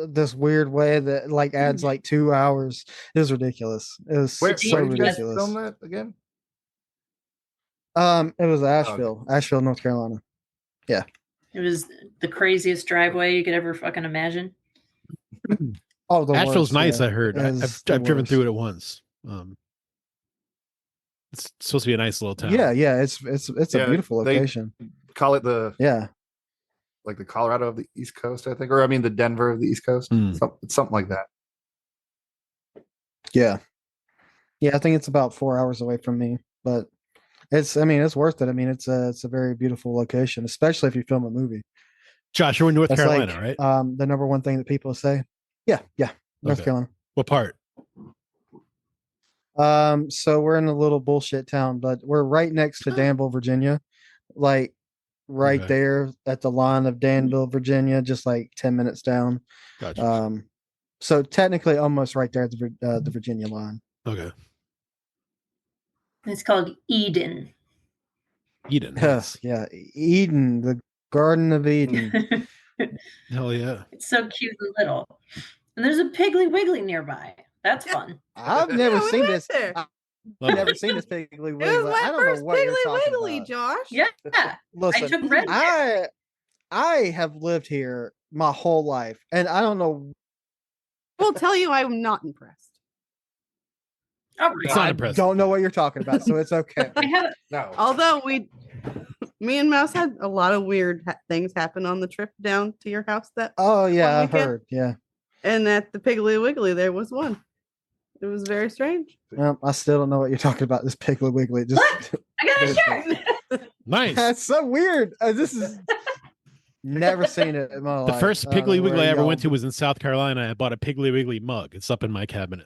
this weird way that adds 2 hours. It was ridiculous. It was
Where
so
did you guys
ridiculous.
film that again?
It was Asheville, North Carolina. Yeah.
It was the craziest driveway you could ever fucking imagine.
Oh, the
Asheville's
worst,
nice.
yeah.
I heard.
It was
I've
the
driven through
worst.
it once. It's supposed to be a nice little town.
Yeah. It's
Yeah,
a beautiful
they-
location.
Call it the
The
Colorado of the East Coast, I think, or I mean the Denver of the East Coast. Something like that.
Yeah. I think it's about 4 hours away from me, but it's worth it. I mean, it's a very beautiful location, especially if you film a movie.
Josh, you're in North
That's
Carolina, right?
The number one thing that people say. Yeah, North
Okay.
Carolina.
What part?
So we're in a little bullshit town, but we're right next to Danville, Virginia, right
Okay.
there at the line of Danville, Virginia, just 10 minutes down.
Gotcha.
So technically almost right there at the Virginia line.
Okay.
It's called Eden.
Eden.
Yes, yeah, Eden, the Garden of Eden.
Hell yeah.
It's so cute and little. And there's a Piggly Wiggly nearby. That's fun.
I've never
we
seen
went
this.
there.
I've never seen this Piggly Wiggly.
It was
I
my
don't know
first
what you're
Piggly
talking
Wiggly,
about.
Josh.
Yeah.
Listen,
I took Red there.
I have lived here my whole life, and I don't know.
I will tell you, I'm not impressed.
All
It's
right.
not
I
impressive.
don't know what you're talking about, so it's okay.
I have
No.
Although me and Mouse had a lot of weird things happen on the trip down to your house
Oh yeah,
One
I've
weekend?
heard. Yeah,
and at the Piggly Wiggly, there was one. It was very strange.
well, I still don't know what you're talking about. This Piggly Wiggly, just
I got a shirt.
Nice.
that's so weird. This is never seen it in my life.
The first
I don't
Piggly
know
Wiggly
where
I ever
y'all-
went to was in South Carolina. I bought a Piggly Wiggly mug. It's up in my cabinet.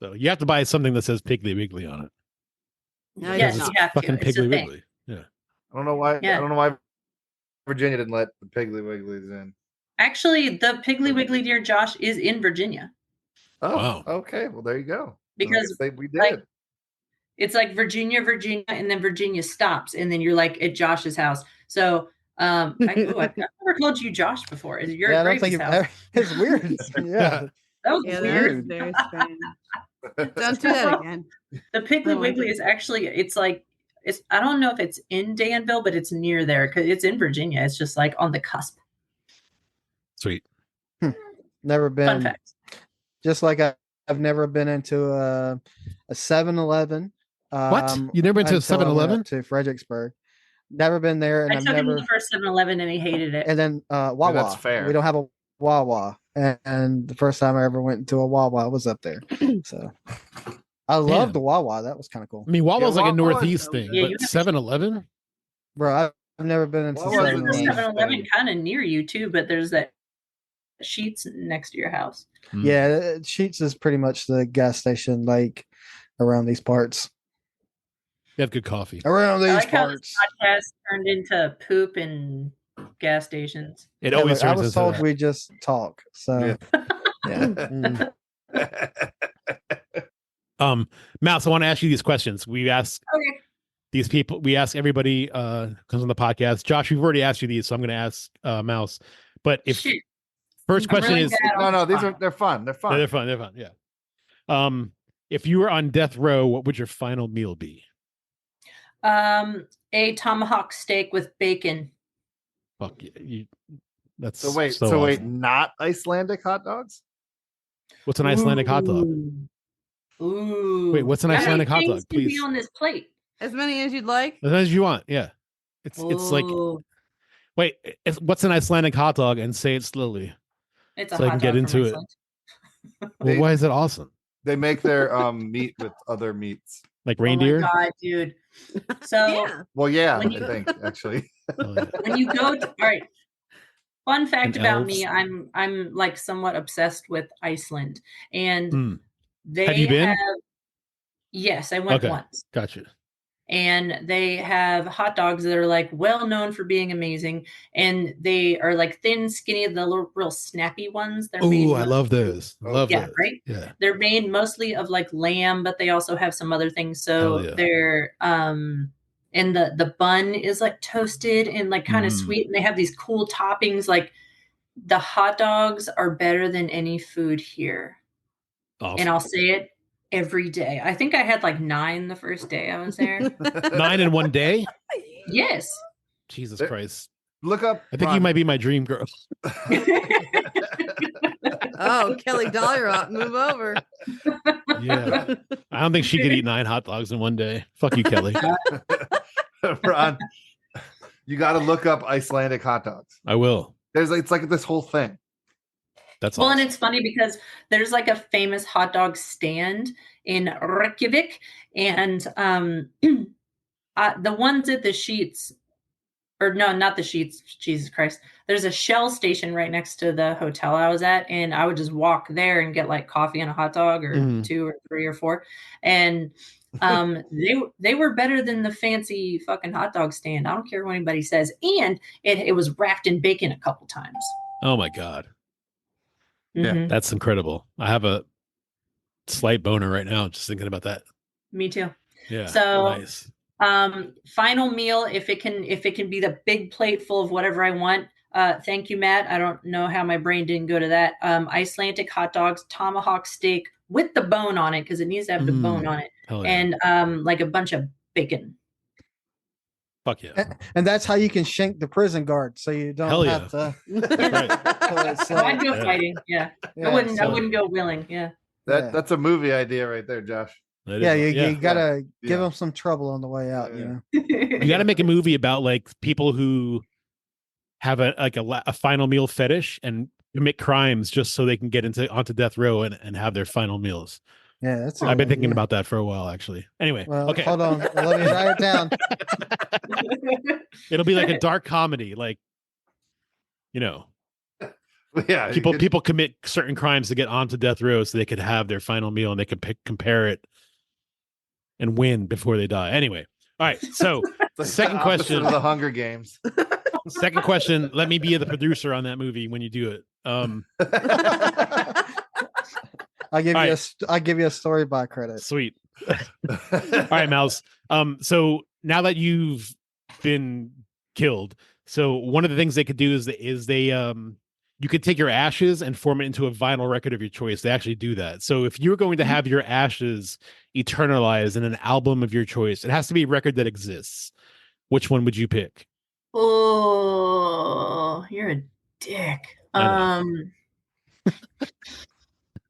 So you have to buy something that says Piggly Wiggly on it.
No,
Yes,
you're
you
not.
have to.
Fucking
It's a
Piggly
thing.
Wiggly. Yeah.
I don't know why.
Yeah.
I don't know why Virginia didn't let the Piggly Wigglies in.
Actually, the Piggly Wiggly near Josh is in Virginia
Oh,
Wow.
okay. Well, there you go.
because
we did.
like, it's like Virginia, and then Virginia stops, and then you're at Josh's house. So I've never called you Josh before. You're
Yeah, I
at
don't think
Gravy's house.
it's weird. Yeah,
That was
Yeah, that
weird.
was very strange. Don't do that again.
The Piggly
I like
Wiggly
it.
is actually it's I don't know if it's in Danville, but it's near there because it's in Virginia. It's just on the cusp.
Sweet.
never
Fun
been.
fact.
Just like I've never been into a 7-Eleven.
What? You never been to a
until I went
7-Eleven?
up to Fredericksburg. Never been there, and
I
I've
took him
never.
to the first 7-Eleven and he hated it.
And then Wawa.
that's fair.
We don't have a Wawa, and the first time I ever went to a Wawa was up there. So I love
Damn.
the Wawa. That was kind of cool,
I mean, Wawa's like a
Wawa is
Northeast
so
thing,
good. Yeah, you
but
have-
7-Eleven?
bro. I've never been into
Wawa's
There's
in
a
the
7-Eleven.
7-Eleven kind of near you too, but there's that Sheets next to your house.
Yeah, Sheets is pretty much the gas station like around these parts.
You have good coffee.
Around
I
these
like how this
parts.
podcast turned into poop and gas stations.
It
Yeah,
always
look, I
turns
was
into
told
that.
we just talk. So yeah.
Mouse, I want to ask you these questions. We ask
Okay.
these people, we ask everybody comes on the podcast. Josh, we've already asked you these, so I'm going to ask Mouse. But if
Shit.
first
I'm
question
really
is
bad
No,
on
no,
fun.
they're fun. They're fun.
they're fun. They're fun. Yeah. If you were on death row, what would your final meal be?
A tomahawk steak with bacon.
Fuck you. That's
So wait,
awesome.
not Icelandic hot dogs?
What's an Icelandic hot dog?
Ooh.
Wait, what's an
How many
Icelandic hot
things
dog,
can be
please?
on this plate?
As many as you'd like.
As much as you want. Yeah. It's like,
Ooh.
wait, what's an Icelandic hot dog? And say it slowly.
It's a
so I
hot
can get
dog
into
from
it.
Iceland.
Well, why is it awesome?
They make their meat with other meats.
Like
Oh
reindeer?
my god, dude. So
Yeah.
Well, yeah,
When you-
I think actually.
Oh, yeah.
when you go to, all right. Fun fact
And
about me,
elves.
I'm like somewhat obsessed with Iceland. And
Mm.
they
Have you been?
Yes, I went
Okay.
once.
Gotcha.
And they have hot dogs that are like well known for being amazing, and they are like thin, skinny, the little real snappy ones. They're made
Oh, I
with-
love those. Love
Yeah,
those.
right?
Yeah.
They're made mostly of like lamb, but they also have some other things. So
Hell yeah.
they're and the bun is like toasted and like kind of
Mm.
sweet, and they have these cool toppings. Like the hot dogs are better than any food here.
Awesome.
And I'll say it every day. I think I had like 9 the first day I was there.
9 in one day?
Yes.
Jesus
There-
Christ.
Look up.
I think you might be my dream girl.
Oh, Kelly Dollarot, move over.
Yeah. I don't think she could eat 9 hot dogs in one day. Fuck you, Kelly.
Ron, you got to look up Icelandic hot dogs.
I will.
It's like this whole thing.
That's
Well,
awesome.
and it's funny because there's like a famous hot dog stand in Reykjavik, and the ones at the Sheets, or no, not the Sheets. Jesus Christ! There's a Shell station right next to the hotel I was at, and I would just walk there and get like coffee and a hot dog, or
Mhm.
2 or 3 or 4, and they were better than the fancy fucking hot dog stand. I don't care what anybody says, and it was wrapped in bacon a couple times.
Oh my God.
Yeah.
Mhm.
That's incredible. I have a slight boner right now just thinking about that.
Me too.
Yeah.
So-
nice.
Final meal, if it can be the big plate full of whatever I want. Thank you, Matt. I don't know how my brain didn't go to that. Icelandic hot dogs, tomahawk steak with the bone on it, because it needs to have the bone on it,
Hell yeah.
and like a bunch of bacon.
Fuck yeah.
And that's how you can shank the prison guard, so you don't
Hell
have to. So it's
Oh, I'd
like,
go
Yeah.
fighting. Yeah.
yeah,
I wouldn't
so-
go willing. Yeah.
Yeah.
That's a movie idea right there, Josh.
That is
yeah,
awesome.
you gotta give
Yeah.
them some trouble on the way out.
Yeah.
You know.
You got to make a movie about like people who have a final meal fetish and commit crimes just so they can get onto death row and have their final meals.
Yeah, that's.
I've been thinking about that for a while, actually. Anyway,
Well,
okay,
hold on. Let me write it down.
it'll be like a dark comedy, like you know,
Yeah, you
people
could-
people commit certain crimes to get onto death row so they could have their final meal and they could compare it and win before they die. Anyway, all right. So
it's like the
second
opposite
question.
of the Hunger Games.
second question. Let me be the producer on that movie when you do it.
I'll give
All
you
right.
I'll give you a story by credit.
Sweet. All right, Mouse. So now that you've been killed, so one of the things they could do is they you could take your ashes and form it into a vinyl record of your choice. They actually do that. So if you're going to have your ashes eternalized in an album of your choice, it has to be a record that exists. Which one would you pick?
Oh, you're a dick.
I know.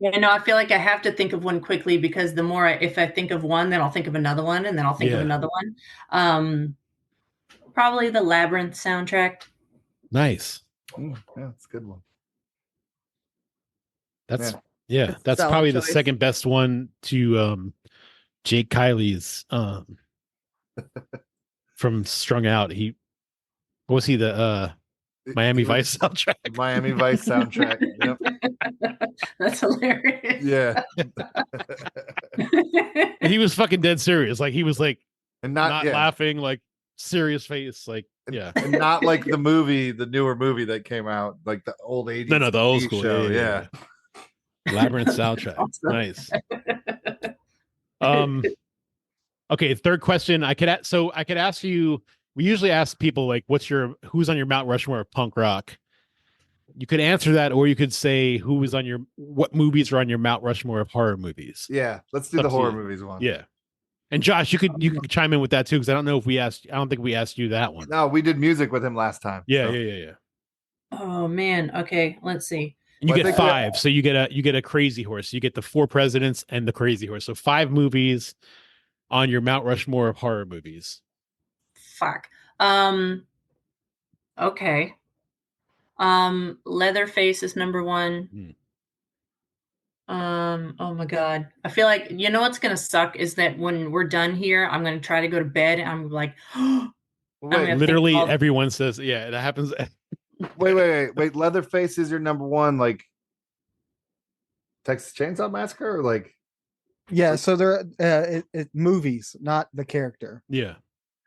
Yeah, no, I feel like I have to think of one quickly, because the more if I think of one, then I'll think of another one, and then I'll think of
Yeah.
another one. Probably the Labyrinth soundtrack.
Nice.
Yeah, that's a good one.
That's
Yeah.
yeah, that's
Solid
probably the
choice.
second best one to Jake Kylie's from Strung Out. What was he, the Miami Vice soundtrack.
Miami Vice soundtrack. Yep.
That's hilarious.
Yeah.
And he was fucking dead serious. Like he was like
And
not
yeah.
laughing, like serious face. Like yeah.
And not like the newer movie that came out, like the old 80s.
No, the old
TV
school.
show.
Yeah. Labyrinth soundtrack.
Awesome.
Nice. Okay, third question. I could ask you, we usually ask people like who's on your Mount Rushmore of punk rock? You could answer that, or you could say what movies are on your Mount Rushmore of horror movies.
Yeah, let's do
Up
the
to
horror
you.
movies one.
Yeah. And Josh, you could chime in with that too, because I don't think we asked you that one.
No, we did music with him last time.
Yeah,
so.
yeah.
Oh man. Okay, let's see.
And you
Well, I
get
think
5, so you get a crazy horse. You get the 4 presidents and the crazy horse. So 5 movies on your Mount Rushmore of horror movies.
Fuck. Okay. Leatherface is number 1. Oh my god. I feel like what's gonna suck is that when we're done here, I'm gonna try to go to bed and I'm like,
Wait,
Literally everyone says, yeah, that happens.
wait. Leatherface is your number 1, like Texas Chainsaw Massacre, or like
Yeah, so they're it movies, not the character.
Yeah.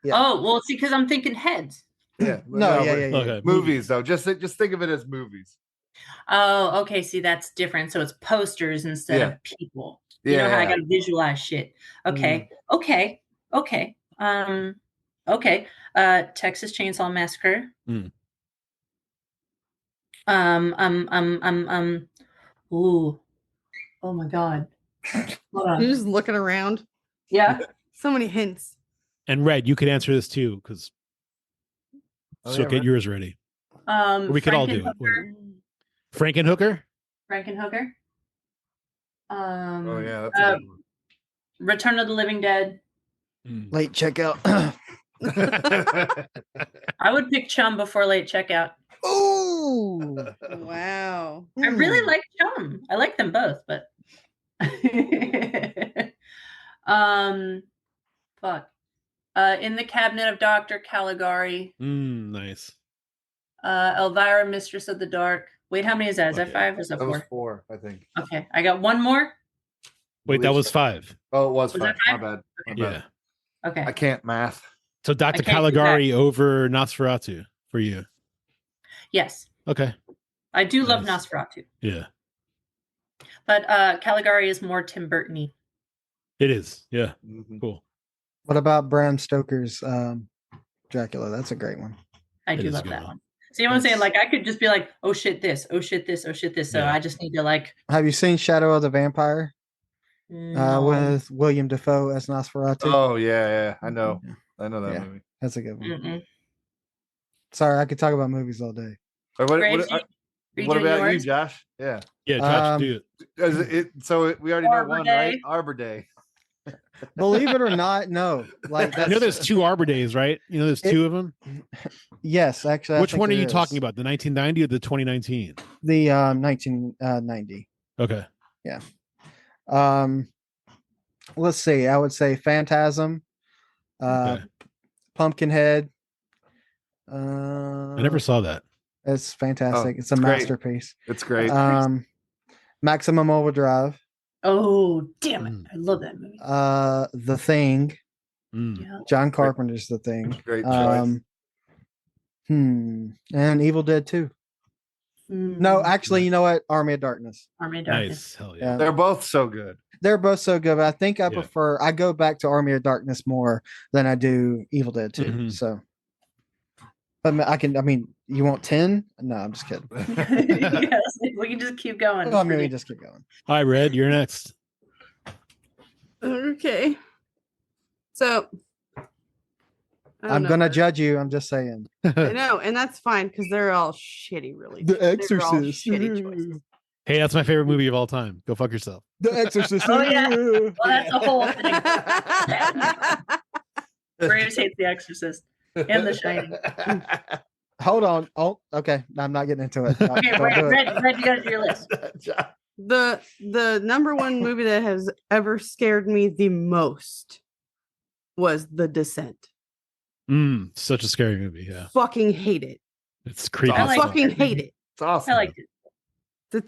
Yeah.
oh well, see, because I'm thinking heads.
yeah,
No,
but
yeah.
Okay.
movies though. Just think of it as movies.
Oh, okay. See, that's different. So it's posters instead
Yeah.
of people. You know how I gotta visualize shit. Okay. Okay. Okay. Texas Chainsaw Massacre.
Mm.
Ooh. Oh my god. Hold on.
You're just looking around.
Yeah.
So many hints.
And Red, you could answer this too, because get yours ready. We could all do it.
Frankenhooker.
Frankenhooker?
Frankenhooker.
Oh yeah, that's a good one.
Return of the Living Dead.
Late checkout.
I would pick Chum before Late Checkout.
Ooh.
Wow.
I really like Chum. I like them both, but fuck. In the Cabinet of Dr. Caligari.
Nice.
Elvira, Mistress of the Dark. Wait, how many is that? Is that
Okay.
5 or is that
That was
4?
4, I think.
Okay, I got one more.
Wait, that was 5.
Oh, it was
Was
5.
that
My
5?
bad. My
Yeah.
bad.
Okay.
I can't math.
So Dr.
can't do
Caligari over Nosferatu for you.
Yes,
Okay.
I do love
Nice.
Nosferatu,
Yeah.
but Caligari is more Tim Burton-y.
It is. Yeah.
Mhm.
Cool.
What about Bram Stoker's Dracula? That's a great one.
I
It
do
is a
love
good
that
one.
one. See what I'm saying? Like I could just be like, oh shit, this, oh shit, this, oh shit, this. So
Yeah.
I just need to like.
Have you seen Shadow of the Vampire
No.
with William Dafoe as Nosferatu?
Oh yeah. I know that
Yeah.
movie.
That's a good one.
Mm-mm.
Sorry, I could talk about movies all day.
Or what,
Graves,
what,
are you
what
doing
about you,
yours?
Josh? Yeah.
Yeah, Josh,
Um,
do it.
We already know
Arbor
one,
Day.
right? Arbor Day.
Believe it or not, no. Like
You know, there's 2 Arbor Days, right? You know, there's 2 of them.
yes, actually. I
Which
think
one are
there
you
is.
talking about? The 1990 or the 2019?
The 1990.
Okay.
Let's see. I would say Phantasm,
Okay.
Pumpkinhead.
I never saw that.
It's fantastic. It's a
great.
masterpiece.
It's great.
Maximum Overdrive.
Oh damn it!
Mm.
I love that movie.
The Thing.
Mm.
Yeah.
John Carpenter's The Thing.
Great choice.
And Evil Dead 2. No, actually, you know what? Army of Darkness.
Army of Darkness.
Nice. Hell yeah.
Yeah.
They're both so good.
They're both so good, but I think I
Yeah.
I go back to Army of Darkness more than I do Evil Dead 2.
Mhm.
So, but you want 10? No, I'm just kidding.
Yes, we can just keep going.
I mean, we just keep going.
Hi, Red. You're next.
Okay. So I don't
I'm
know.
going to judge you. I'm just saying.
I know, and that's fine because they're all shitty, really.
The
They're all
Exorcist.
shitty choices.
Hey, that's my favorite movie of all time. Go fuck yourself.
The Exorcist.
Oh, yeah. Well, that's the whole thing. Graves hates The Exorcist and The Shining.
Hold on. Oh, okay. No, I'm not getting into it. No,
Okay,
don't
Red,
do it.
Red, you got to do your list.
The number 1 movie that has ever scared me the most was The Descent.
Such a scary movie. Yeah.
Fucking hate it.
It's creepy.
I
as
like
fuck.
fucking hate it.
It's awesome.
I liked it.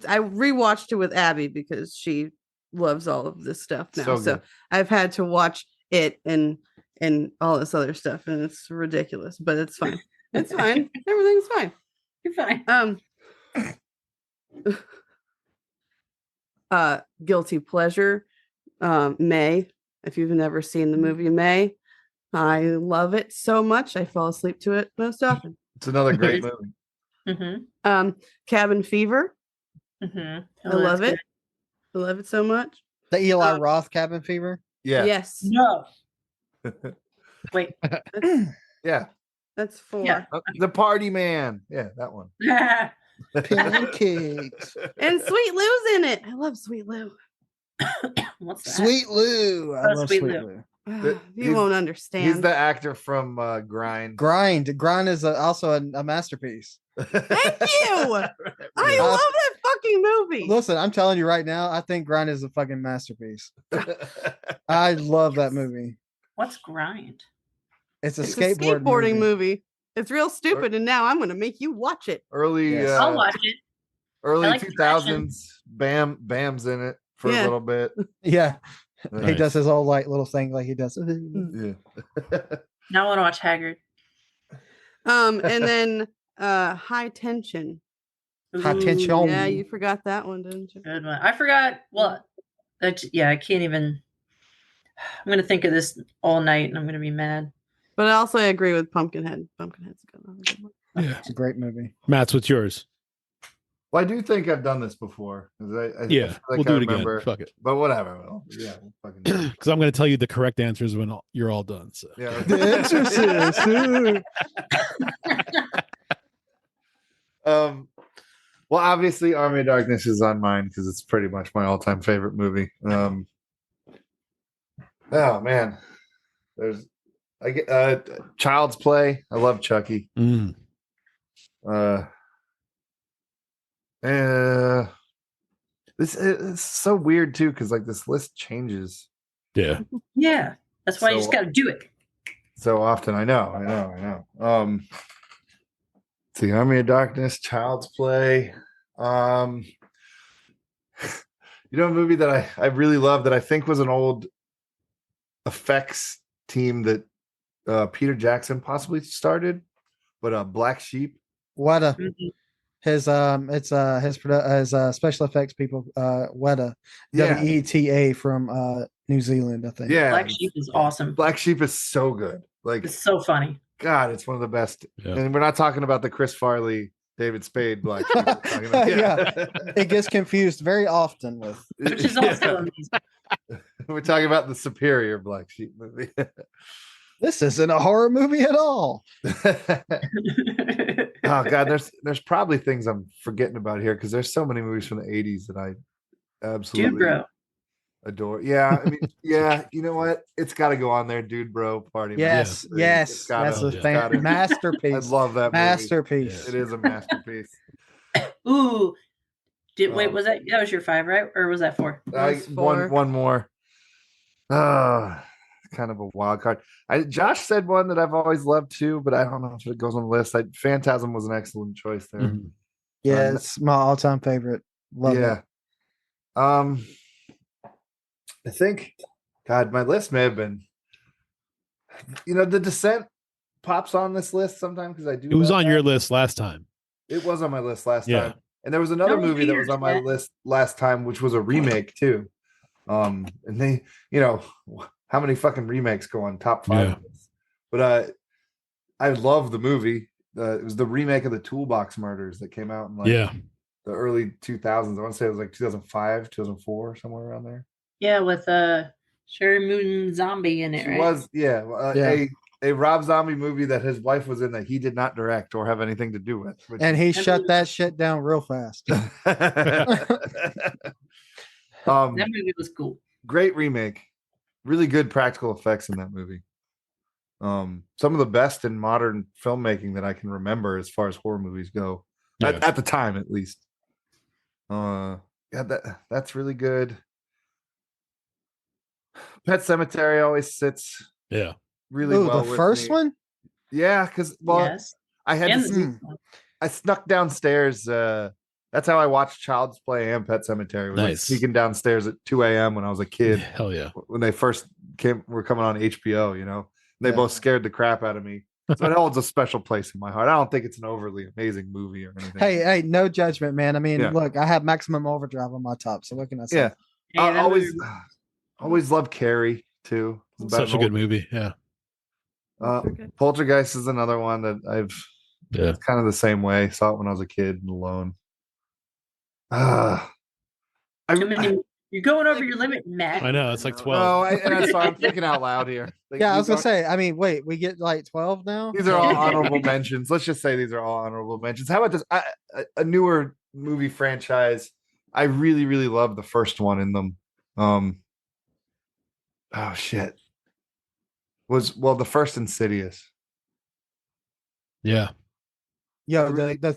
I rewatched it with Abby because she loves all of this stuff now.
So
So
good.
I've had to watch it and all this other stuff, and it's ridiculous, but it's fine. It's fine. Everything's fine.
You're fine.
Guilty pleasure. May. If you've never seen the movie May, I love it so much. I fall asleep to it most often.
It's another great movie.
Mm-hmm.
Cabin Fever.
Mm-hmm.
I love it. I love it so much.
The Eli Roth Cabin Fever.
Yeah.
Yes.
No. Wait.
Yeah.
That's 4.
Yeah.
The Party Man. Yeah, that one.
Pancakes.
And Sweet Lou's in it. I love Sweet Lou.
What's that?
Sweet Lou. I
Oh,
love
Sweet
Sweet
Lou.
Lou.
You
he's-
won't understand.
He's the actor from Grind.
Grind is also a masterpiece.
Thank you. I love that fucking movie.
Listen, I'm telling you right now, I think Grind is a fucking masterpiece. I love that movie.
What's Grind?
It's a
It's a
skateboarding
movie. It's real stupid, and now I'm going to make you watch it.
Early,
Yes.
I'll watch it.
early
I like the
2000s. Bam's in it for
Yeah.
a little bit.
Yeah, he
Nice.
does his whole like little thing like he does.
Yeah.
Now I want to watch Haggard.
And then High Tension.
High
Ooh,
Tension.
Yeah, you forgot that one, didn't you?
Good one. I forgot. Well, I can't even. I'm gonna think of this all night, and I'm gonna be mad.
But also, I agree with Pumpkinhead. Pumpkinhead's a good one.
Yeah.
It's a great movie.
Matt's, what's yours?
Well, I do think I've done this before. 'Cause I
Yeah,
feel like
we'll do
I
it
remember,
again. Fuck it.
But whatever. We'll fucking do it.
Because I'm going to tell you the correct answers when you're all done. So.
Yeah.
The Exorcist.
Well, obviously, Army of Darkness is on mine because it's pretty much my all-time favorite movie. Oh man, I get Child's Play. I love Chucky.
Mm.
This it's so weird too because like this list changes
Yeah.
Yeah, that's why you just
So-
got to do it.
so often. I know. The Army of Darkness, Child's Play. A movie that I really love that I think was an old effects team that Peter Jackson possibly started, but Black Sheep.
Weta.
Mhm.
His his special effects people, Weta.
Yeah.
WETA from New Zealand, I think.
Yeah,
Black Sheep is awesome.
Black Sheep is so good. Like
It's so funny.
God, it's one of the best.
Yeah.
And we're not talking about the Chris Farley, David Spade Black Sheep. We're talking about-
Yeah. It gets confused very often with.
Which is also amazing.
We're talking about the superior Black Sheep movie.
This isn't a horror movie at all.
Oh God, there's probably things I'm forgetting about here because there's so many movies from the 80s that I absolutely
Dude, bro.
adore. Yeah, I mean, yeah, you know what? It's got to go on there, Dude Bro Party. Man.
Yes,
It's
yes,
gotta-
that's a
yeah.
gotta- I
masterpiece.
love that movie.
Masterpiece.
It is a masterpiece.
Ooh. Wait,
Um,
was that was your 5, right? Or was that 4?
That's four.
One more. Kind of a wild card. Josh said one that I've always loved too, but I don't know if it goes on the list. Phantasm was an excellent choice there.
Mhm.
Yeah, it's my all-time favorite. Love
yeah.
it.
I think, God, my list may have been. The Descent pops on this list sometimes because I do.
It was
love
on
that.
your list last time.
It was on my list last
Yeah.
time, and there was another
No
movie that was
fears,
on my
man.
list last time, which was a remake too. And they, how many fucking remakes go on top 5
Yeah.
of this? But I love the movie. It was the remake of the Toolbox Murders that came out in like
Yeah.
the early 2000s. I want to say it was like 2005, 2004, somewhere around there.
Yeah, with Sherry Moon Zombie in it,
She
right?
was, yeah,
Yeah.
a Rob Zombie movie that his wife was in that he did not direct or have anything to do with. which
And he
That
shut
movie-
that shit down real fast.
That movie was cool.
Great remake, really good practical effects in that movie. Some of the best in modern filmmaking that I can remember as far as horror movies go,
Yeah.
at the time at least. That's really good. Pet Cemetery always sits
Yeah.
really
Ooh,
well.
the
with
first
me.
one?
Yeah, because
Yes.
I had
And
to
the
see,
second one.
I snuck downstairs. That's how I watched Child's Play and Pet Cemetery. Was like
Nice.
sneaking downstairs at 2 a.m. when I was a kid.
Hell yeah.
When they first were coming on HBO, you know, they
Yeah.
both scared the crap out of me. So it holds a special place in my heart. I don't think it's an overly amazing movie or anything.
Hey, no judgment, man. I mean,
Yeah.
look, I have Maximum Overdrive on my top, so what can I say?
Yeah,
Hey,
I
that
always love Carrie too. It's about
Such a
an
good
old-
movie. Yeah.
Poltergeist is another one that I've
Yeah.
it's kind of the same way. Saw it when I was a kid and alone.
Too many- you're going over your limit, Matt.
I know. It's like 12.
No, and that's why I'm thinking out loud here. Like,
Yeah, I was
these
gonna say. I mean, wait, we get like 12 now.
These are all honorable mentions. Let's just say these are all honorable mentions. How about this? A newer movie franchise. I really, really love the first one in them. Oh shit. The first Insidious.
Yeah.
Yo, the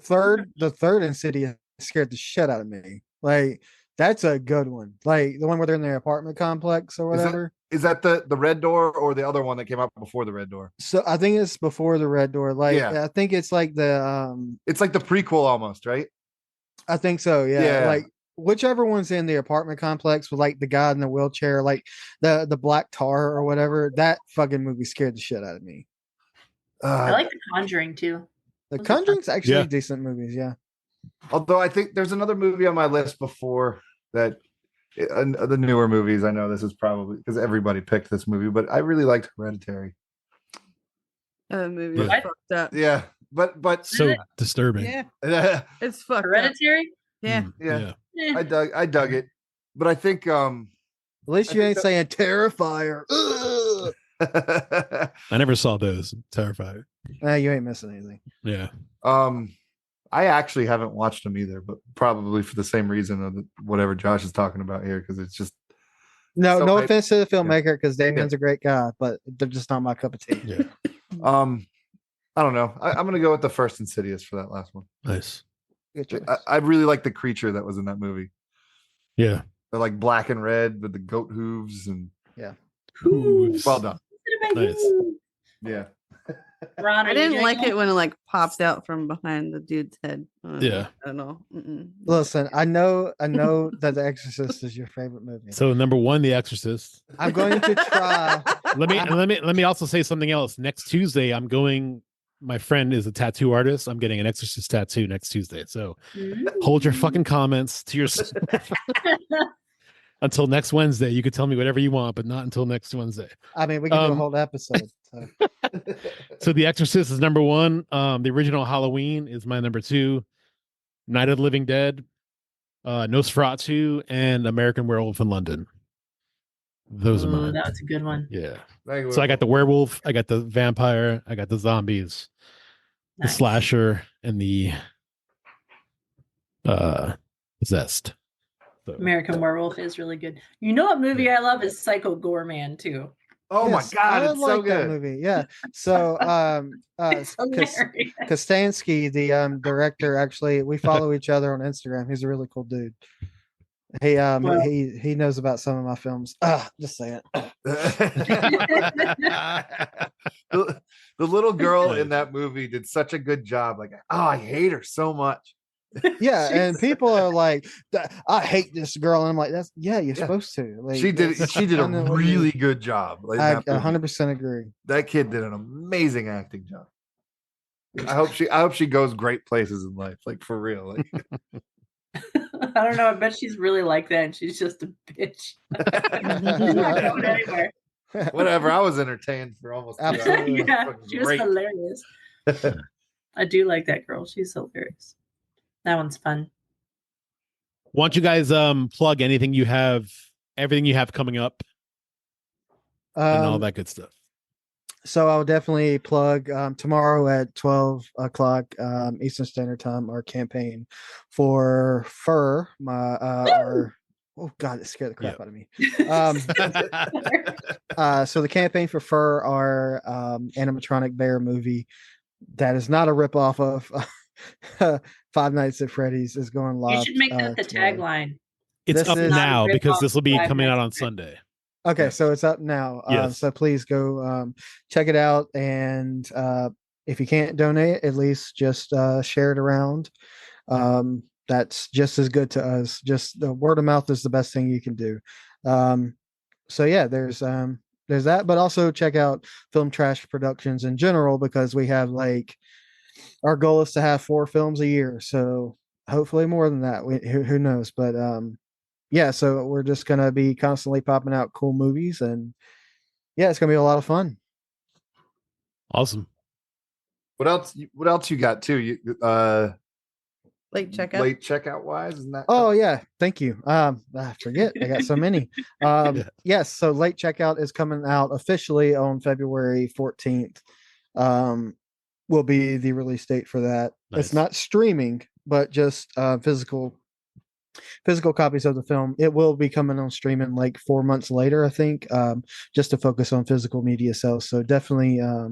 third Insidious scared the shit out of me. Like, that's a good one. Like the one where they're in their apartment complex or whatever.
Is that the Red Door or the other one that came out before the Red Door?
So I think it's before the Red Door. Like,
Yeah.
I think it's like the
It's like the prequel almost, right?
I think so. Yeah.
Yeah.
Like whichever one's in the apartment complex with like the guy in the wheelchair, like the black tar or whatever. That fucking movie scared the shit out of me.
I like The Conjuring too.
The
Those are fun.
Conjuring's actually
Yeah.
decent movies. Yeah.
Although I think there's another movie on my list before that. The newer movies, I know this is probably because everybody picked this movie, but I really liked Hereditary.
Movie
Yeah.
is fucked up.
Yeah, but
So disturbing.
Yeah,
yeah,
it's fucked up.
Hereditary.
Yeah.
Yeah.
Eh.
I dug it, but I think
At least
I
you
think
ain't
that-
saying Terrifier. Ugh.
I never saw those. Terrified.
Nah, you ain't missing anything.
Yeah.
I actually haven't watched them either, but probably for the same reason of whatever Josh is talking about here, because it's just
No,
So
no
maybe-
offense to the filmmaker because Damien's a great guy, but they're just not my cup of tea.
Yeah.
I don't know. I'm gonna go with the first Insidious for that last one.
Nice.
Good choice.
I really like the creature that was in that movie.
Yeah.
They're like black and red with the goat hooves and
Hooves.
well done.
Nice.
Yeah.
Ron,
I didn't like it when it like popped out from behind the dude's head.
Yeah.
I don't know. Mm-mm.
Listen, I know that The Exorcist is your favorite movie.
So number 1, The Exorcist.
I'm going to try.
Let me also say something else. Next Tuesday, I'm going. My friend is a tattoo artist. I'm getting an Exorcist tattoo next Tuesday. So hold your fucking comments to yourself until next Wednesday. You could tell me whatever you want, but not until next Wednesday.
I mean, we can do a
Um,
whole episode. So.
So The Exorcist is number 1. The original Halloween is my number 2. Night of the Living Dead, Nosferatu, and American Werewolf in London. Those are
Ooh,
mine.
that was a good one.
Yeah. So I got the werewolf, I got the vampire, I got the zombies, the
Nice.
slasher, and the zest. So,
American Werewolf is really good. You know what movie I love is Psycho Goreman too.
Oh
Yes,
my god,
I
it's
like
so
that
good.
movie. Yeah. So
It's hilarious.
Kostansky, the director, actually, we follow each other on Instagram. He's a really cool dude. He
Well-
he knows about some of my films. Just say it.
the little girl in that movie did such a good job. Like, oh, I hate her so much.
Yeah, and
Jeez.
people are like, I hate this girl, and I'm like, you're
Yeah.
supposed to. Like,
She did
that's
a
kinda what you-
really good job. Like, in
I
that movie.
100% agree.
That kid did an amazing acting job. I hope she goes great places in life, like for real. Like,
I don't know. I bet she's really like that, and she's just a bitch. She's not going anywhere.
whatever. I was entertained for almost 2 hours.
Absolutely.
It was
Yeah,
fucking
she was
great.
hilarious. I do like that girl. She's hilarious. That one's fun.
why don't you guys plug anything you have, everything you have coming up, and all that good stuff?
So I'll definitely plug tomorrow at 12 o'clock Eastern Standard Time our campaign for Fur. Oh god, it scared the crap out of me. So the campaign for Fur, our animatronic bear movie that is not a ripoff of Five Nights at Freddy's is going live.
You should make that the
tomorrow.
tagline.
It's
This
up
is-
now
Not a
because
rip-off
this will be
Five
coming out
Nights
on
at
Sunday.
Okay, so it's up now.
Yes.
So please go check it out and if you can't donate, at least just share it around. That's just as good to us. Just the word of mouth is the best thing you can do. So yeah, there's that, but also check out Film Trash Productions in general, because we have like, our goal is to have 4 films a year. So hopefully more than that. Who knows? But yeah, so we're just gonna be constantly popping out cool movies, and yeah, it's gonna be a lot of fun.
Awesome.
What else? What else you got too?
Late checkout.
Late checkout wise, isn't that?
Oh yeah, thank you. I forget, I got so many. Yes, so Late Checkout is coming out officially on February 14th. Will be the release date for that.
Nice.
It's not streaming, but just physical copies of the film. It will be coming on streaming like 4 months later, I think, just to focus on physical media sales. So definitely, I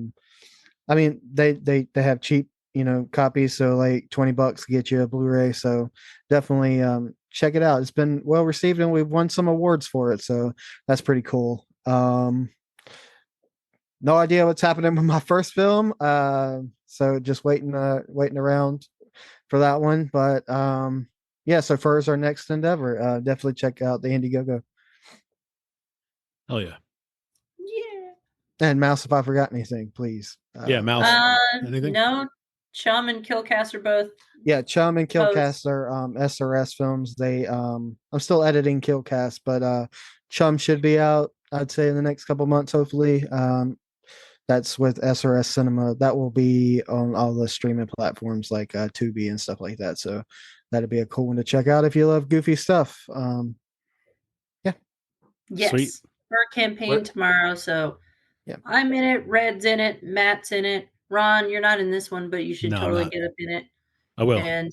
mean, they have cheap, copies, so like $20 to get you a Blu-ray. So definitely check it out. It's been well received, and we've won some awards for it, so that's pretty cool. No idea what's happening with my first film, so just waiting around for that one. But yeah, so far as our next endeavor, definitely check out the Indiegogo.
Oh yeah.
Yeah.
And Mouse, if I forgot anything, please.
Yeah, Mouse. Anything?
No, Chum and Killcast are both.
Yeah, Chum and Killcast are SRS films. They I'm still editing Killcast, but Chum should be out, I'd say, in the next couple months, hopefully. That's with SRS Cinema. That will be on all the streaming platforms like Tubi and stuff like that. So that'd be a cool one to check out if you love goofy stuff. Yeah.
Yes.
Sweet.
For a campaign tomorrow. So
yeah,
I'm in it. Red's in it. Matt's in it. Ron, you're not in this one, but you should totally get up in it.
I will.
And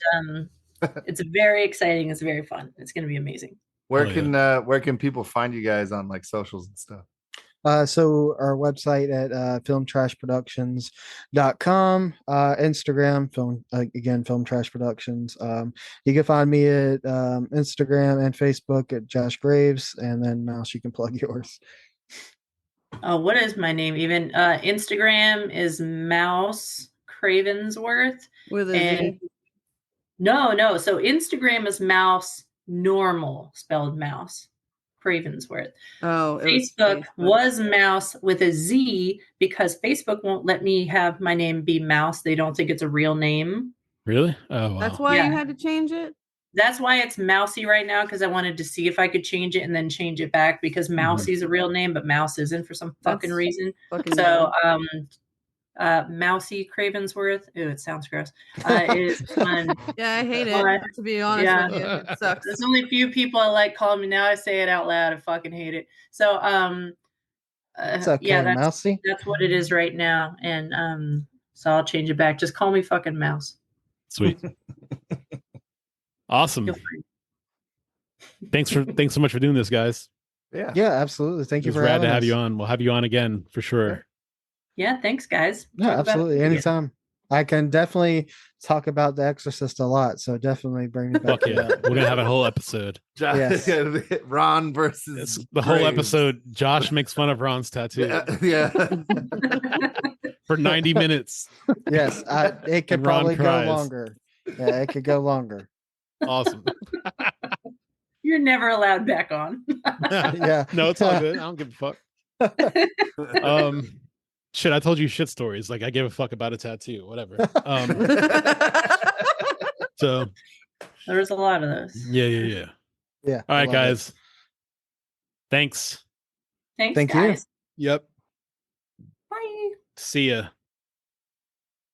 it's very exciting. It's very fun. It's going to be amazing.
Where can people find you guys on like socials and stuff?
So our website at filmtrashproductions.com, Instagram, Film Trash Productions. You can find me at Instagram and Facebook at Josh Graves, and then Mouse, you can plug yours.
Oh, what is my name even? Instagram is Mouse Cravensworth.
With a Z?
No. So Instagram is Mouse normal, spelled Mouse Cravensworth.
Oh,
Facebook was Mouse with a Z, because Facebook won't let me have my name be Mouse. They don't think it's a real name.
Really? Oh, wow.
That's why you had to change it?
That's why it's Mousy right now, because I wanted to see if I could change it and then change it back, because Mousy is a real name, but Mouse isn't for some fucking reason. So, Mousy Cravensworth. Ooh, it sounds gross. It is fun.
Yeah, I hate it. To be honest with you, it sucks.
There's only a few people I like calling me. Now I say it out loud. I fucking hate it. So,
it's okay,
yeah,
Mousy.
That's what it is right now, and so I'll change it back. Just call me fucking Mouse.
Sweet. Awesome. Thanks so much for doing this, guys.
Yeah, absolutely. Thank you for
having us. Rad to have
us.
you on. We'll have you on again for sure.
Yeah, thanks, guys.
Yeah, absolutely. Anytime. I can definitely talk about The Exorcist a lot, so definitely bring me back.
Fuck yeah. We're gonna have a whole episode.
Yes.
Ron versus
the whole episode. Josh makes fun of Ron's tattoo.
Yeah.
For 90 minutes.
Yes, it could probably go longer. Yeah, it could go longer.
Awesome.
You're never allowed back on.
Yeah.
No, it's all good. I don't give a fuck. Shit, I told you shit stories. Like I give a fuck about a tattoo, whatever. So
there's a lot of those.
Yeah.
Yeah.
All right, guys. Thanks.
Thank
you.
Yep.
Bye.
See ya.